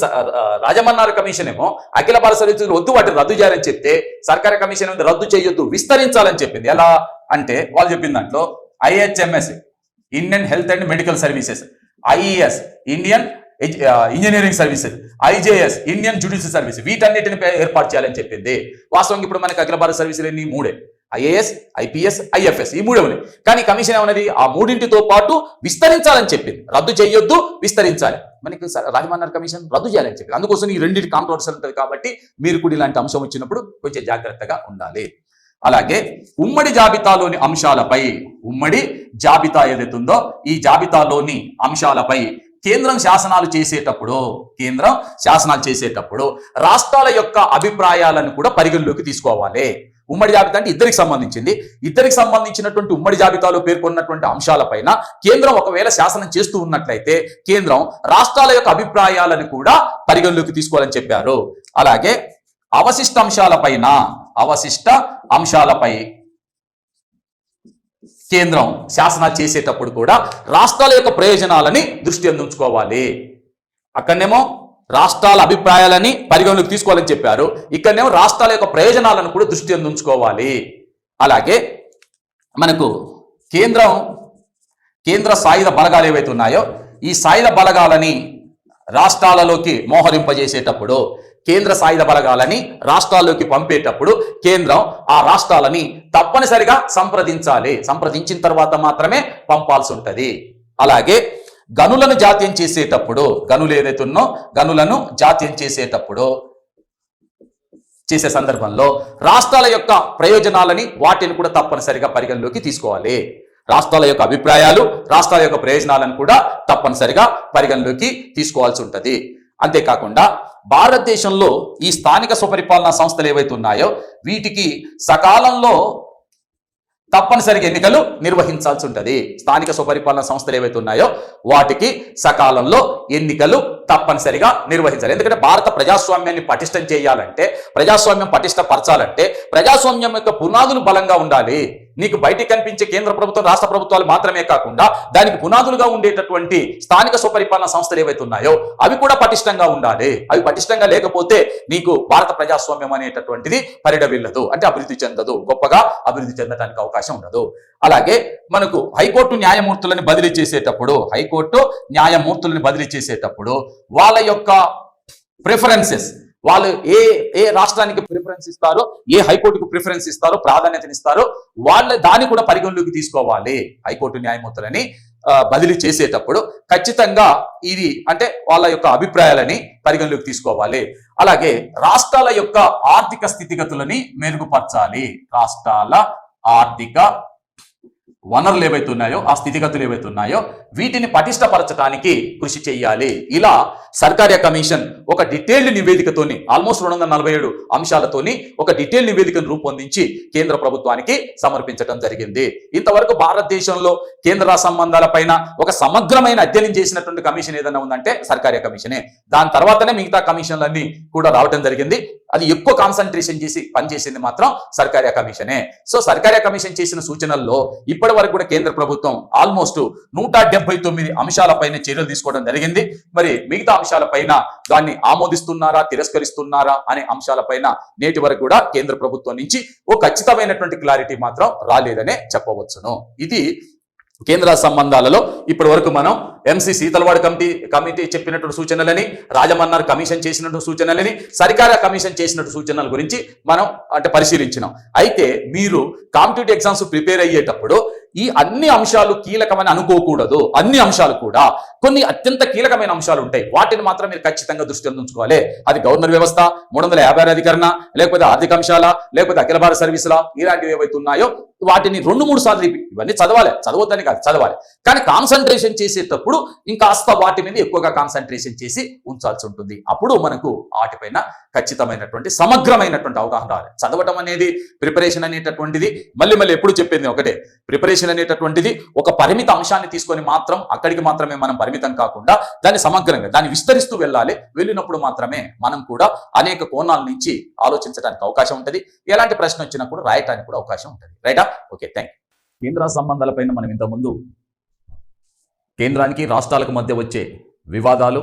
రాజమన్నారు కమిషన్ ఏమో అఖిల భారత సర్వీసులు వద్దు, వాటిని రద్దు చేయాలని చెప్తే సర్కారీ కమిషన్ రద్దు చేయొద్దు, విస్తరించాలని చెప్పింది. ఎలా అంటే వాళ్ళు చెప్పిన దాంట్లో IHMS Indian health and medical services, IES Indian engineering services, IJS Indian judicial service, వీటన్నిటిని ఏర్పాటు చేయాలని చెప్పింది. వాస్తవంగా ఇప్పుడు మనకి అఖిల భారత సర్వీసులు ఎన్ని? 3, IAS, IPS, IFS, ఈ 3 ఉన్నాయి. కానీ కమిషన్ ఏమన్నది? ఆ 3టితో పాటు విస్తరించాలని చెప్పింది. రద్దు చేయొద్దు, విస్తరించాలి. మనకి రాజమన్నారు కమిషన్ రద్దు చేయాలని చెప్పింది. అందుకోసం ఈ రెండింటి కాంట్రవర్సీ ఉంటుంది. కాబట్టి మీరు కూడా ఇలాంటి అంశం వచ్చినప్పుడు కొంచెం జాగ్రత్తగా ఉండాలి. అలాగే ఉమ్మడి జాబితాలోని అంశాలపై, ఉమ్మడి జాబితా ఏదైతుందో ఈ జాబితాలోని అంశాలపై కేంద్రం శాసనాలు చేసేటప్పుడు రాష్ట్రాల యొక్క అభిప్రాయాలను కూడా పరిగణలోకి తీసుకోవాలి. ఉమ్మడి జాబితా అంటే ఇద్దరికి సంబంధించినటువంటి ఉమ్మడి జాబితాలో పేర్కొన్నటువంటి అంశాలపైన కేంద్రం ఒకవేళ శాసనం చేస్తూ ఉన్నట్లయితే కేంద్రం రాష్ట్రాల యొక్క అభిప్రాయాలను కూడా పరిగణలోకి తీసుకోవాలని చెప్పారు. అలాగే అవశిష్ట అంశాలపై కేంద్రం శాసనాలు చేసేటప్పుడు కూడా రాష్ట్రాల యొక్క ప్రయోజనాలని దృష్టి ఉంచుకోవాలి. అక్కడనేమో రాష్ట్రాల అభిప్రాయాలని పరిగణలోకి తీసుకోవాలని చెప్పారు, ఇక్కడనేమో రాష్ట్రాల యొక్క ప్రయోజనాలను కూడా దృష్టి ఉంచుకోవాలి. అలాగే మనకు కేంద్ర సాయుధ బలగాలు ఏవైతే ఉన్నాయో ఈ సాయుధ బలగాలని రాష్ట్రాలలోకి మోహరింపజేసేటప్పుడు, కేంద్ర సాయుధ బలగాలని రాష్ట్రాల్లోకి పంపేటప్పుడు కేంద్రం ఆ రాష్ట్రాలని తప్పనిసరిగా సంప్రదించిన తర్వాత మాత్రమే పంపాల్సి ఉంటది. అలాగే గనులను జాతీయం చేసేటప్పుడు, గనులను జాతీయం చేసే సందర్భంలో రాష్ట్రాల యొక్క ప్రయోజనాలని వాటిని కూడా తప్పనిసరిగా పరిగణలోకి తీసుకోవాలి. రాష్ట్రాల యొక్క అభిప్రాయాలు, రాష్ట్రాల యొక్క ప్రయోజనాలను కూడా తప్పనిసరిగా పరిగణలోకి తీసుకోవాల్సి ఉంటది. అంతేకాకుండా భారతదేశంలో ఈ స్థానిక స్వపరిపాలనా సంస్థలు ఏవైతే ఉన్నాయో వీటికి సకాలంలో తప్పనిసరిగా ఎన్నికలు నిర్వహించాల్సి ఉంటుంది. స్థానిక స్వపరిపాలన సంస్థలు ఏవైతే ఉన్నాయో వాటికి సకాలంలో ఎన్నికలు తప్పనిసరిగా నిర్వహించాలి. ఎందుకంటే భారత ప్రజాస్వామ్యాన్ని పటిష్టం చేయాలంటే, ప్రజాస్వామ్యం పటిష్టపరచాలంటే ప్రజాస్వామ్యం యొక్క పునాదులు బలంగా ఉండాలి. నీకు బయటికి కనిపించే కేంద్ర ప్రభుత్వం, రాష్ట్ర ప్రభుత్వాలు మాత్రమే కాకుండా దానికి పునాదులుగా ఉండేటటువంటి స్థానిక స్వపరిపాలన సంస్థలు ఏవైతే ఉన్నాయో అవి కూడా పటిష్టంగా ఉండాలి. అవి పటిష్టంగా లేకపోతే నీకు భారత ప్రజాస్వామ్యం అనేటటువంటిది పరిడవిల్లదు, అంటే అభివృద్ధి చెందదు, గొప్పగా అభివృద్ధి చెందడానికి అవకాశం ఉండదు. అలాగే మనకు హైకోర్టు న్యాయమూర్తులను బదిలీ చేసేటప్పుడు వాళ్ళ యొక్క ప్రిఫరెన్సెస్, వాళ్ళు ఏ రాష్ట్రానికి ప్రిఫరెన్స్ ఇస్తారో, ఏ హైకోర్టుకు ప్రిఫరెన్స్ ఇస్తారో, ప్రాధాన్యతనిస్తారో దాన్ని కూడా పరిగణలోకి తీసుకోవాలి. హైకోర్టు న్యాయమూర్తులని బదిలీ చేసేటప్పుడు ఖచ్చితంగా ఇది అంటే వాళ్ళ యొక్క అభిప్రాయాలని పరిగణలోకి తీసుకోవాలి. అలాగే రాష్ట్రాల యొక్క ఆర్థిక స్థితిగతులని మెరుగుపరచాలి. రాష్ట్రాల ఆర్థిక వనరులు ఏవైతే ఉన్నాయో, ఆ స్థితిగతులు ఏవైతే ఉన్నాయో వీటిని పటిష్టపరచడానికి కృషి చేయాలి. ఇలా సర్కారీ కమిషన్ ఒక డీటెయిల్డ్ నివేదికతోని, ఆల్మోస్ట్ 247 అంశాలతోని ఒక డీటెయిల్ నివేదికను రూపొందించి కేంద్ర ప్రభుత్వానికి సమర్పించడం జరిగింది. ఇంతవరకు భారతదేశంలో కేంద్ర రాష్ట్ర సంబంధాల పైన ఒక సమగ్రమైన అధ్యయనం చేసినటువంటి కమిషన్ ఏదైనా ఉందంటే సర్కారీ కమిషనే. దాని తర్వాతనే మిగతా కమిషన్లన్నీ కూడా రావడం జరిగింది. అది ఎక్కువ కాన్సన్ట్రేషన్ చేసి పనిచేసింది మాత్రం సర్కారీ కమిషనే. సో సర్కారీ కమిషన్ చేసిన సూచనల్లో ఇప్పటి వరకు కూడా కేంద్ర ప్రభుత్వం ఆల్మోస్ట్ 179 అంశాలపైన చర్యలు తీసుకోవడం జరిగింది. మరి మిగతా అంశాలపైన దాన్ని ఆమోదిస్తున్నారా, తిరస్కరిస్తున్నారా అనే అంశాలపైన నేటి వరకు కూడా కేంద్ర ప్రభుత్వం నుంచి ఓ ఖచ్చితమైనటువంటి క్లారిటీ మాత్రం రాలేదనే చెప్పవచ్చును. ఇది కేంద్ర సంబంధాలలో ఇప్పటి వరకు మనం MC సీతలవాడ కమిటీ చెప్పినటువంటి సూచనలని, రాజమన్నారు కమిషన్ చేసినటువంటి సూచనలని, సర్కారీ కమిషన్ చేసినటువంటి సూచనల గురించి మనం పరిశీలించినాం. అయితే మీరు కాంపిటేటివ్ ఎగ్జామ్స్ ప్రిపేర్ అయ్యేటప్పుడు ఈ అన్ని అంశాలు కీలకమని అనుకోకూడదు. అన్ని అంశాలు కూడా కొన్ని అత్యంత కీలకమైన అంశాలు ఉంటాయి. వాటిని మాత్రం మీరు ఖచ్చితంగా దృష్టిలో ఉంచుకోవాలి. అది గవర్నర్ వ్యవస్థ, 356 అధికరణ, లేకపోతే ఆర్థిక అంశాల, లేకపోతే అఖిల భారత సర్వీసుల, ఇలాంటివి ఏవైతే ఉన్నాయో వాటిని 2-3 సార్లు ఇవన్నీ చదవాలి, చదవద్దని కాదు, చదవాలి. కానీ కాన్సన్ట్రేషన్ చేసేటప్పుడు ఇంకాస్త వాటి మీద ఎక్కువగా కాన్సన్ట్రేషన్ చేసి ఉంచాల్సి ఉంటుంది. అప్పుడు మనకు వాటిపైన ఖచ్చితమైనటువంటి సమగ్రమైనటువంటి అవగాహన రావాలి. చదవటం అనేది, ప్రిపరేషన్ అనేటటువంటిది మళ్ళీ ఎప్పుడు చెప్పింది ఒకటే, ప్రిపరేషన్ అనేటటువంటిది ఒక పరిమిత అంశాన్ని తీసుకొని మాత్రం అక్కడికి మాత్రమే మనం పరిమితం కాకుండా దాన్ని సమగ్రంగా దాన్ని విస్తరిస్తూ వెళ్ళాలి. వెళ్ళినప్పుడు మాత్రమే మనం కూడా అనేక కోణాల నుంచి ఆలోచించడానికి అవకాశం ఉంటుంది. ఎలాంటి ప్రశ్న వచ్చినా కూడా రాయటానికి కూడా అవకాశం ఉంటుంది. రైటా? Okay, thank you. కేంద్ర సంబంధాలపైన మనం ఇంతకుముందు కేంద్రానికి రాష్ట్రాలకు మధ్య వచ్చే వివాదాలు,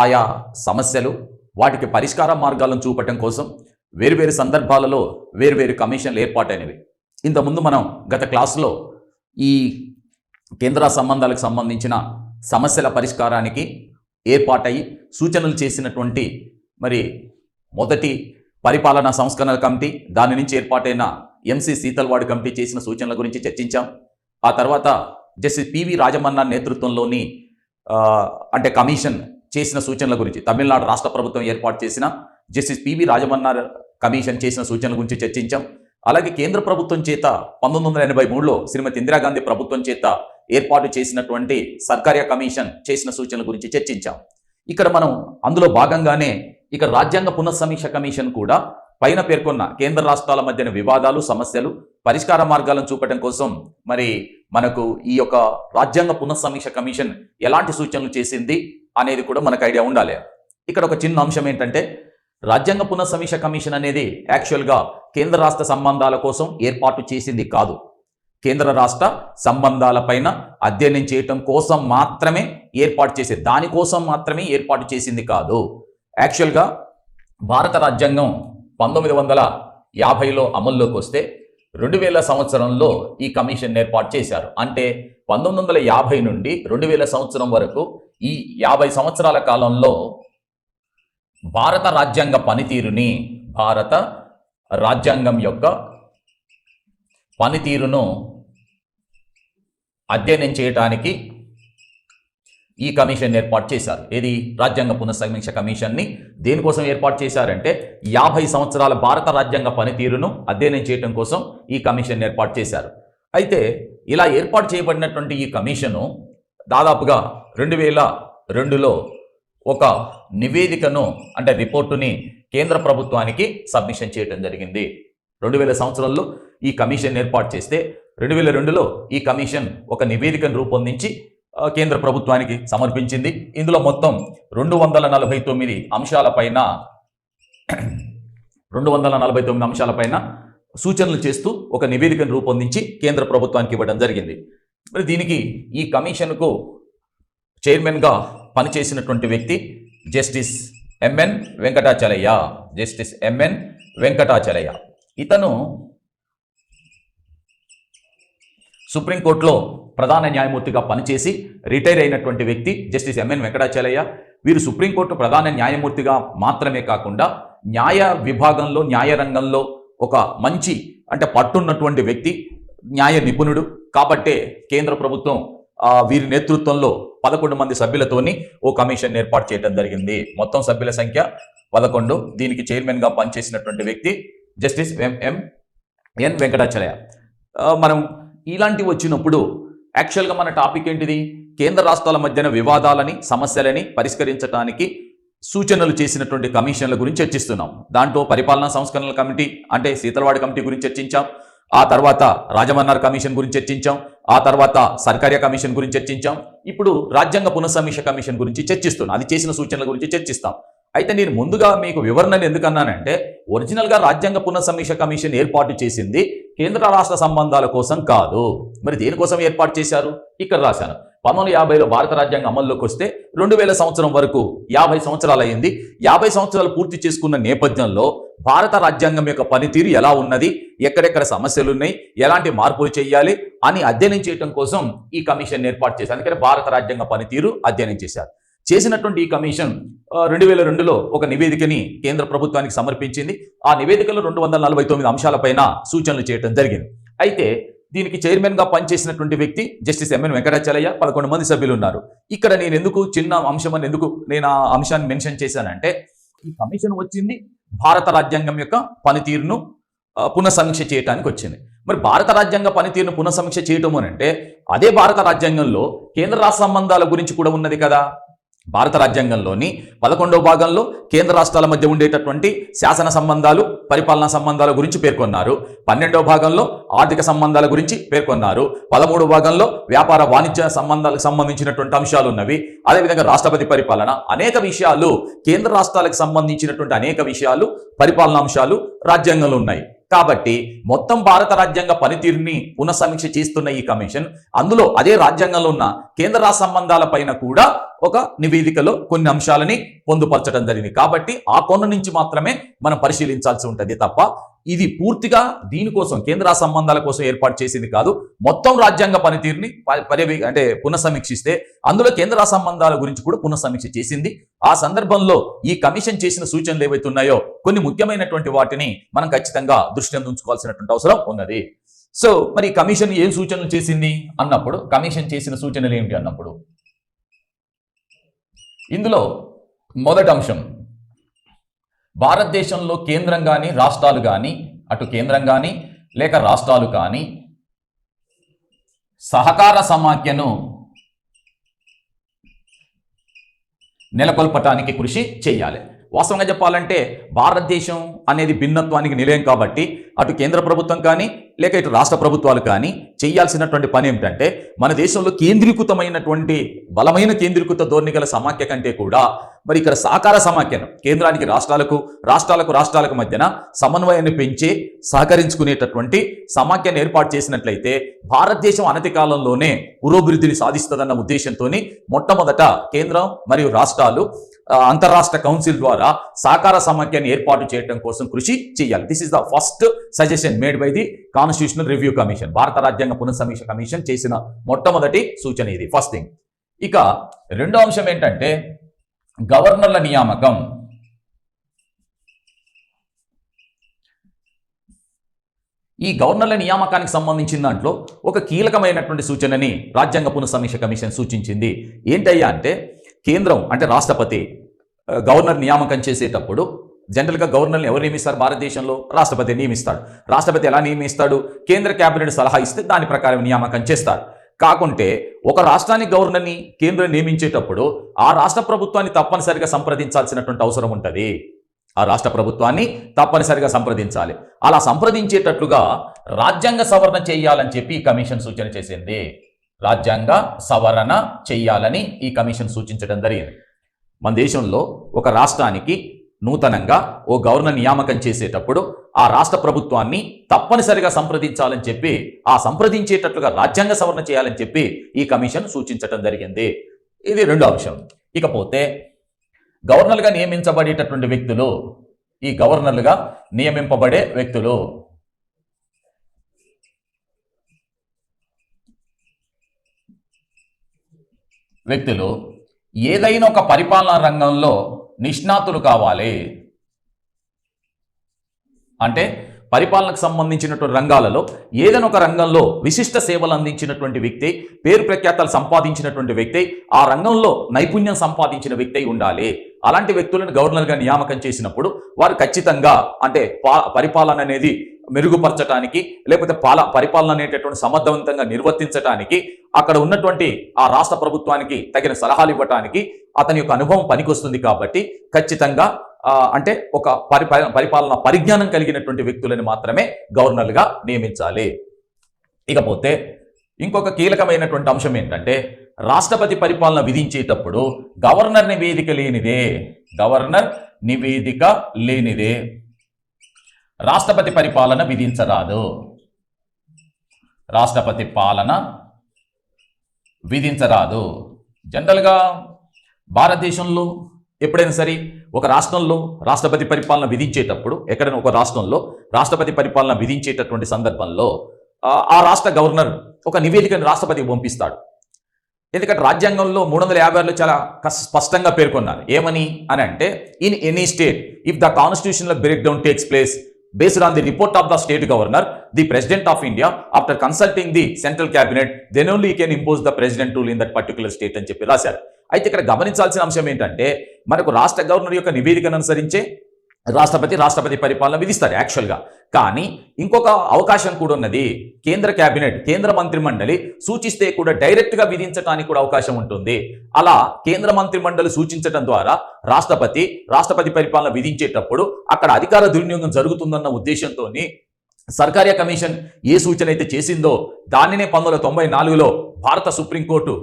ఆయా సమస్యలు, వాటికి పరిష్కార మార్గాలను చూపటం కోసం వేరువేరు సందర్భాలలో వేరువేరు కమిషన్లు ఏర్పాటైనవి. ఇంతకుముందు మనం గత క్లాసులో ఈ కేంద్ర సంబంధాలకు సంబంధించిన సమస్యల పరిష్కారానికి ఏర్పాటయి సూచనలు చేసినటువంటి మొదటి పరిపాలనా సంస్కరణల కమిటీ, దాని నుంచి ఏర్పాటైన ఎంసీ శీతల్వాడ్ కమిటీ చేసిన సూచనల గురించి చర్చించాం. ఆ తర్వాత జస్టిస్ పివి రాజమన్నార్ నేతృత్వంలోని కమిషన్ చేసిన సూచనల గురించి, తమిళనాడు రాష్ట్ర ప్రభుత్వం ఏర్పాటు చేసిన జస్టిస్ పివి రాజమన్నార్ కమిషన్ చేసిన సూచనల గురించి చర్చించాం. అలాగే కేంద్ర ప్రభుత్వం చేత 1983లో శ్రీమతి ఇందిరాగాంధీ ప్రభుత్వం చేత ఏర్పాటు చేసినటువంటి సర్కారియా కమిషన్ చేసిన సూచనల గురించి చర్చించాం. ఇక్కడ మనం అందులో భాగంగానే ఇక రాజ్యాంగ పునఃసమీక్ష కమిషన్ కూడా పైన పేర్కొన్న కేంద్ర రాష్ట్రాల మధ్యన వివాదాలు, సమస్యలు, పరిష్కార మార్గాలను చూపడం కోసం మనకు ఈ యొక్క రాజ్యాంగ పునఃసమీక్ష కమిషన్ ఎలాంటి సూచనలు చేసింది అనేది కూడా మనకు ఐడియా ఉండాలి. ఇక్కడ ఒక చిన్న అంశం ఏంటంటే, రాజ్యాంగ పునఃసమీక్ష కమిషన్ అనేది యాక్చువల్గా కేంద్ర రాష్ట్ర సంబంధాల కోసం ఏర్పాటు చేసింది కాదు. కేంద్ర రాష్ట్ర సంబంధాలపైన అధ్యయనం చేయటం కోసం మాత్రమే ఏర్పాటు చేసేది, దానికోసం మాత్రమే ఏర్పాటు చేసింది కాదు. యాక్చువల్గా భారత రాజ్యాంగం 1950లో అమల్లోకి వస్తే 2000 సంవత్సరంలో ఈ కమిషన్ ఏర్పాటు చేశారు. అంటే 1950 నుండి 2000 సంవత్సరం వరకు ఈ 50 సంవత్సరాల కాలంలో భారత రాజ్యాంగ పనితీరుని, భారత రాజ్యాంగం యొక్క పనితీరును అధ్యయనం చేయడానికి ఈ కమిషన్ ఏర్పాటు చేశారు. ఏది? రాజ్యాంగ పునఃసమీక్ష కమిషన్ని దేనికోసం ఏర్పాటు చేశారంటే 50 సంవత్సరాల భారత రాజ్యాంగ పనితీరును అధ్యయనం చేయడం కోసం ఈ కమిషన్ ఏర్పాటు చేశారు. అయితే ఇలా ఏర్పాటు చేయబడినటువంటి ఈ కమిషను దాదాపుగా 2002లో ఒక నివేదికను, రిపోర్టుని కేంద్ర ప్రభుత్వానికి సబ్మిషన్ చేయడం జరిగింది. 2000 సంవత్సరంలో ఈ కమిషన్ ఏర్పాటు చేస్తే 2002లో ఈ కమిషన్ ఒక నివేదికను రూపొందించి కేంద్ర ప్రభుత్వానికి సమర్పించింది. ఇందులో మొత్తం 249 అంశాలపైన సూచనలు చేస్తూ ఒక నివేదికను రూపొందించి కేంద్ర ప్రభుత్వానికి ఇవ్వడం జరిగింది. మరి దీనికి ఈ కమిషన్కు చైర్మన్గా పనిచేసినటువంటి వ్యక్తి justice MN Venkatachaliah. Justice MN Venkatachaliah ఇతను సుప్రీంకోర్టులో ప్రధాన న్యాయమూర్తిగా పనిచేసి రిటైర్ అయినటువంటి వ్యక్తి జస్టిస్ ఎంఎన్ వెంకటాచలయ్య. వీరు సుప్రీంకోర్టు ప్రధాన న్యాయమూర్తిగా మాత్రమే కాకుండా న్యాయ విభాగంలో, న్యాయ రంగంలో ఒక మంచి పట్టున్నటువంటి వ్యక్తి, న్యాయ నిపుణుడు. కాబట్టే కేంద్ర ప్రభుత్వం వీరి నేతృత్వంలో 11 మంది సభ్యులతోని ఓ కమిషన్ ఏర్పాటు చేయడం జరిగింది. మొత్తం సభ్యుల సంఖ్య 11. దీనికి చైర్మన్గా పనిచేసినటువంటి వ్యక్తి జస్టిస్ ఎంఎన్ వెంకటాచలయ్య. మనం ఇలాంటివి వచ్చినప్పుడు యాక్చువల్గా మన టాపిక్ ఏంటిది? కేంద్ర రాష్ట్రాల మధ్యన వివాదాలని, సమస్యలని పరిష్కరించడానికి సూచనలు చేసినటువంటి కమిషన్ల గురించి చర్చిస్తున్నాం. దాంట్లో పరిపాలనా సంస్కరణల కమిటీ శీతల్వాడ్ కమిటీ గురించి చర్చించాం. ఆ తర్వాత రాజమన్నార్ కమిషన్ గురించి చర్చించాం. ఆ తర్వాత సర్కారియా కమిషన్ గురించి చర్చించాం. ఇప్పుడు రాజ్యాంగ పునఃసమీక్ష కమిషన్ గురించి చర్చిస్తున్నాం. అది చేసిన సూచనల గురించి చర్చిస్తాం. అయితే నేను ముందుగా మీకు వివరణను ఎందుకన్నానంటే, ఒరిజినల్గా రాజ్యాంగ పునఃసమీక్ష కమిషన్ ఏర్పాటు చేసింది కేంద్ర రాష్ట్ర సంబంధాల కోసం కాదు. మరి దేనికోసం ఏర్పాటు చేశారు? ఇక్కడ రాశాను. 1950లో భారత రాజ్యాంగం అమల్లోకి వస్తే 2000 సంవత్సరం వరకు 50 సంవత్సరాలు అయింది. 50 సంవత్సరాలు పూర్తి చేసుకున్న నేపథ్యంలో భారత రాజ్యాంగం యొక్క పనితీరు ఎలా ఉన్నది, ఎక్కడెక్కడ సమస్యలు ఉన్నాయి, ఎలాంటి మార్పులు చేయాలి అని అధ్యయనం చేయడం కోసం ఈ కమిషన్ ఏర్పాటు చేశారు. అందుకని భారత రాజ్యాంగ పనితీరు అధ్యయనం చేశారు. చేసినటువంటి ఈ కమిషన్ 2002లో ఒక నివేదికని కేంద్ర ప్రభుత్వానికి సమర్పించింది. ఆ నివేదికలో 249 అంశాలపైన సూచనలు చేయడం జరిగింది. అయితే దీనికి చైర్మన్ గా పనిచేసినటువంటి వ్యక్తి జస్టిస్ ఎంఎన్ వెంకటాచలయ్య, 11 మంది సభ్యులు ఉన్నారు. ఇక్కడ నేను ఎందుకు చిన్న అంశం అని ఎందుకు నేను ఆ అంశాన్ని మెన్షన్ చేశానంటే, ఈ కమిషన్ వచ్చింది భారత రాజ్యాంగం యొక్క పనితీరును పునఃసమీక్ష చేయడానికి వచ్చింది. మరి భారత రాజ్యాంగ పనితీరును పునఃసమీక్ష చేయటం అని అంటే అదే భారత రాజ్యాంగంలో కేంద్ర రాష్ట్ర సంబంధాల గురించి కూడా ఉన్నది కదా. భారత రాజ్యాంగంలోని 11వ భాగంలో కేంద్ర రాష్ట్రాల మధ్య ఉండేటటువంటి శాసన సంబంధాలు, పరిపాలనా సంబంధాల గురించి పేర్కొన్నారు. 12వ భాగంలో ఆర్థిక సంబంధాల గురించి పేర్కొన్నారు. 13వ భాగంలో వ్యాపార వాణిజ్య సంబంధాలకు సంబంధించినటువంటి అంశాలు ఉన్నవి. అదేవిధంగా రాష్ట్రపతి పరిపాలన, అనేక విషయాలు, కేంద్ర రాష్ట్రాలకు సంబంధించినటువంటి అనేక విషయాలు, పరిపాలనా అంశాలు రాజ్యాంగంలో ఉన్నాయి. కాబట్టి మొత్తం భారత రాజ్యాంగ పనితీరుని పునఃసమీక్ష చేస్తున్న ఈ కమిషన్ అందులో అదే రాజ్యాంగంలో ఉన్న కేంద్ర రాష్ట్ర సంబంధాల పైన కూడా ఒక నివేదికలో కొన్ని అంశాలని పొందుపరచడం జరిగింది. కాబట్టి ఆ కోణం నుంచి మాత్రమే మనం పరిశీలించాల్సి ఉంటుంది తప్ప ఇది పూర్తిగా దీనికోసం కేంద్ర రాష్ట్ర సంబంధాల కోసం ఏర్పాటు చేసింది కాదు. మొత్తం రాజ్యాంగ పనితీరుని పునఃసమీక్షిస్తే అందులో కేంద్ర రాష్ట్ర సంబంధాల గురించి కూడా పునఃసమీక్ష చేసింది. ఆ సందర్భంలో ఈ కమిషన్ చేసిన సూచనలు ఏవైతే ఉన్నాయో కొన్ని ముఖ్యమైనటువంటి వాటిని మనం ఖచ్చితంగా దృష్టి ఉంచుకోవాల్సినటువంటి అవసరం ఉన్నది. సో మరి కమిషన్ ఏం సూచనలు చేసింది అన్నప్పుడు, కమిషన్ చేసిన సూచనలు ఏమిటి అన్నప్పుడు, ఇందులో మొదటి అంశం, భారతదేశంలో కేంద్రం కానీ రాష్ట్రాలు కానీ, అటు కేంద్రం కానీ లేక రాష్ట్రాలు కానీ సహకార సమాఖ్యను నెలకొల్పటానికి కృషి చేయాలి. వాస్తవంగా చెప్పాలంటే భారతదేశం అనేది భిన్నత్వానికి నిలయం కాబట్టి అటు కేంద్ర ప్రభుత్వం కానీ లేక ఇటు రాష్ట్ర ప్రభుత్వాలు కానీ చేయాల్సినటువంటి పని ఏమిటంటే, మన దేశంలో కేంద్రీకృతమైనటువంటి బలమైన కేంద్రీకృత ధోరణి గల సమాఖ్య కంటే కూడా మరి ఇక్కడ సహకార సమాఖ్యను కేంద్రానికి రాష్ట్రాలకు, రాష్ట్రాలకు రాష్ట్రాలకు మధ్యన సమన్వయాన్ని పెంచి సహకరించుకునేటటువంటి సమాఖ్యను ఏర్పాటు చేసినట్లయితే భారతదేశం అనతి కాలంలోనే పురోభివృద్ధిని సాధిస్తుందన్న ఉద్దేశంతో మొట్టమొదట కేంద్రం మరియు రాష్ట్రాలు అంతర్రాష్ట్ర కౌన్సిల్ ద్వారా సహకార సమాఖ్యను ఏర్పాటు చేయడం కోసం కృషి చేయాలి. This is the first suggestion made by the constitutional review commission. భారత రాజ్యాంగ పునఃసమీక్ష కమిషన్ చేసిన మొట్టమొదటి సూచన ఇది, ఫస్ట్ థింగ్. ఇక రెండో అంశం ఏంటంటే గవర్నర్ల నియామకం. ఈ గవర్నర్ల నియామకానికి సంబంధించిన దాంట్లో ఒక కీలకమైనటువంటి సూచనని రాజ్యాంగ పునఃసమీక్ష కమిషన్ సూచించింది. ఏంటయ్యా అంటే, కేంద్రం అంటే రాష్ట్రపతి గవర్నర్ నియామకం చేసేటప్పుడు జనరల్గా గవర్నర్ని ఎవరు నియమిస్తారు భారతదేశంలో? రాష్ట్రపతి నియమిస్తాడు. రాష్ట్రపతి ఎలా నియమిస్తాడు? కేంద్ర కేబినెట్ సలహా ఇస్తే దాని ప్రకారం నియామకం చేస్తారు. కాకుంటే ఒక రాష్ట్రానికి గవర్నర్ని కేంద్రం నియమించేటప్పుడు ఆ రాష్ట్ర ప్రభుత్వాన్ని తప్పనిసరిగా సంప్రదించాల్సినటువంటి అవసరం ఉంటుంది. ఆ రాష్ట్ర ప్రభుత్వాన్ని తప్పనిసరిగా సంప్రదించాలి. అలా సంప్రదించేటట్లుగా రాజ్యాంగ సవరణ చేయాలని చెప్పి ఈ కమిషన్ సూచన చేసింది. రాజ్యాంగ సవరణ చేయాలని ఈ కమిషన్ సూచించడం జరిగింది. మన దేశంలో ఒక రాష్ట్రానికి నూతనంగా ఓ గవర్నర్ నియామకం చేసేటప్పుడు ఆ రాష్ట్ర ప్రభుత్వాన్ని తప్పనిసరిగా సంప్రదించాలని చెప్పి, ఆ సంప్రదించేటట్లుగా రాజ్యాంగ సవరణ చేయాలని చెప్పి ఈ కమిషన్ సూచించడం జరిగింది. ఇది రెండో అంశం. ఇకపోతే గవర్నర్లుగా నియమించబడేటటువంటి వ్యక్తులు, ఈ గవర్నర్లుగా నియమింపబడే వ్యక్తులు ఏదైనా ఒక పరిపాలనా రంగంలో నిష్ణాతులు కావాలి. అంటే పరిపాలనకు సంబంధించినటువంటి రంగాలలో ఏదైనా ఒక రంగంలో విశిష్ట సేవలు అందించినటువంటి వ్యక్తి, పేరు ప్రఖ్యాతలు సంపాదించినటువంటి వ్యక్తి, ఆ రంగంలో నైపుణ్యం సంపాదించిన వ్యక్తి ఉండాలి. అలాంటి వ్యక్తులను గవర్నర్గా నియామకం చేసినప్పుడు వారు ఖచ్చితంగా అంటే పరిపాలన అనేది మెరుగుపరచడానికి లేకపోతే పరిపాలన అనేటటువంటి సమర్థవంతంగా నిర్వర్తించడానికి, అక్కడ ఉన్నటువంటి ఆ రాష్ట్ర ప్రభుత్వానికి తగిన సలహాలు ఇవ్వటానికి అతని యొక్క అనుభవం పనికొస్తుంది. కాబట్టి ఖచ్చితంగా అంటే ఒక పరిపాలన పరిజ్ఞానం కలిగినటువంటి వ్యక్తులను మాత్రమే గవర్నర్లుగా నియమించాలి. ఇకపోతే ఇంకొక కీలకమైనటువంటి అంశం ఏంటంటే, రాష్ట్రపతి పరిపాలన విధించేటప్పుడు గవర్నర్ నివేదిక లేనిదే రాష్ట్రపతి పరిపాలన విధించరాదు. రాష్ట్రపతి పాలన విధించరాదు. జనరల్గా భారతదేశంలో ఎప్పుడైనా సరే ఒక రాష్ట్రంలో రాష్ట్రపతి పరిపాలన విధించేటప్పుడు, ఎక్కడైనా ఒక రాష్ట్రంలో రాష్ట్రపతి పరిపాలన విధించేటటువంటి సందర్భంలో ఆ రాష్ట్ర గవర్నర్ ఒక నివేదికను రాష్ట్రపతికి పంపిస్తాడు. ఎందుకంటే రాజ్యాంగంలో 356లో చాలా స్పష్టంగా పేర్కొన్నారు. ఏమని అని అంటే, in any state if the constitutional break down takes place based on the report of the state governor, the president of India after consulting the central cabinet then only can impose the president rule in that particular state అని చెప్పి రాశారు. అయితే ఇక్కడ గమనించాల్సిన అంశం ఏంటంటే మనకు రాష్ట్ర గవర్నర్ యొక్క నివేదికను అనుసరించే రాష్ట్రపతి పరిపాలన విధిస్తారు యాక్చువల్గా. కానీ ఇంకొక అవకాశం కూడా ఉన్నది. కేంద్ర క్యాబినెట్, కేంద్ర మంత్రిమండలి సూచిస్తే కూడా డైరెక్ట్గా విధించడానికి కూడా అవకాశం ఉంటుంది. అలా కేంద్ర మంత్రిమండలి సూచించడం ద్వారా రాష్ట్రపతి పరిపాలన విధించేటప్పుడు అక్కడ అధికార దుర్వినియోగం జరుగుతుందన్న ఉద్దేశంతో సర్కారియా కమిషన్ ఏ సూచన అయితే చేసిందో దానినే 1994లో భారత సుప్రీంకోర్టు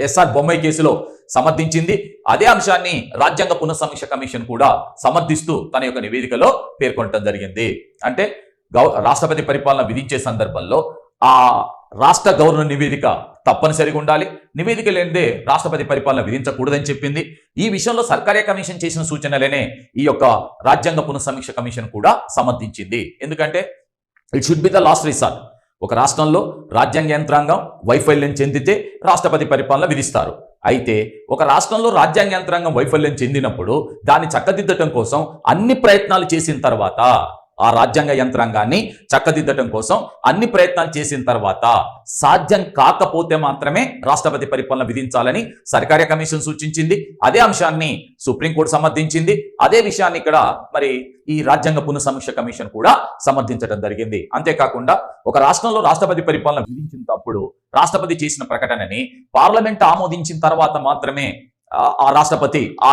ఎస్ఆర్ బొమ్మాయి కేసులో సమర్థించింది. అదే అంశాన్ని రాజ్యాంగ పునఃసమీక్ష కమిషన్ కూడా సమర్థిస్తూ తన యొక్క నివేదికలో పేర్కొనడం జరిగింది. అంటే రాష్ట్రపతి పరిపాలన విధించే సందర్భంలో ఆ రాష్ట్ర గవర్నర్ నివేదిక తప్పనిసరిగా ఉండాలి. నివేదిక లేనిదే రాష్ట్రపతి పరిపాలన విధించకూడదని చెప్పింది. ఈ విషయంలో సర్కారియా కమిషన్ చేసిన సూచనలనే ఈ యొక్క రాజ్యాంగ పునఃసమీక్ష కమిషన్ కూడా సమర్థించింది. ఎందుకంటే it should be the last resort. ఒక రాష్ట్రంలో రాజ్యాంగ యంత్రాంగం వైఫల్యం చెందితే రాష్ట్రపతి పరిపాలన విధిస్తారు. అయితే ఒక రాష్ట్రంలో రాజ్యాంగ యంత్రాంగం వైఫల్యం చెందినప్పుడు దాన్ని చక్కదిద్దటం కోసం అన్ని ప్రయత్నాలు చేసిన తర్వాత, ఆ రాజ్యాంగ యంత్రాంగాన్ని చక్కదిద్దటం కోసం అన్ని ప్రయత్నాలు చేసిన తర్వాత సాధ్యం కాకపోతే మాత్రమే రాష్ట్రపతి పరిపాలన విధించాలని సర్కారియా కమిషన్ సూచించింది. అదే అంశాన్ని సుప్రీంకోర్టు సమర్థించింది. అదే విషయాన్ని ఇక్కడ మరి ఈ రాజ్యాంగ పునఃసమీక్ష కమిషన్ కూడా సమర్థించడం జరిగింది. అంతేకాకుండా ఒక రాష్ట్రంలో రాష్ట్రపతి పరిపాలన విధించినప్పుడు రాష్ట్రపతి చేసిన ప్రకటనని పార్లమెంట్ ఆమోదించిన తర్వాత మాత్రమే ఆ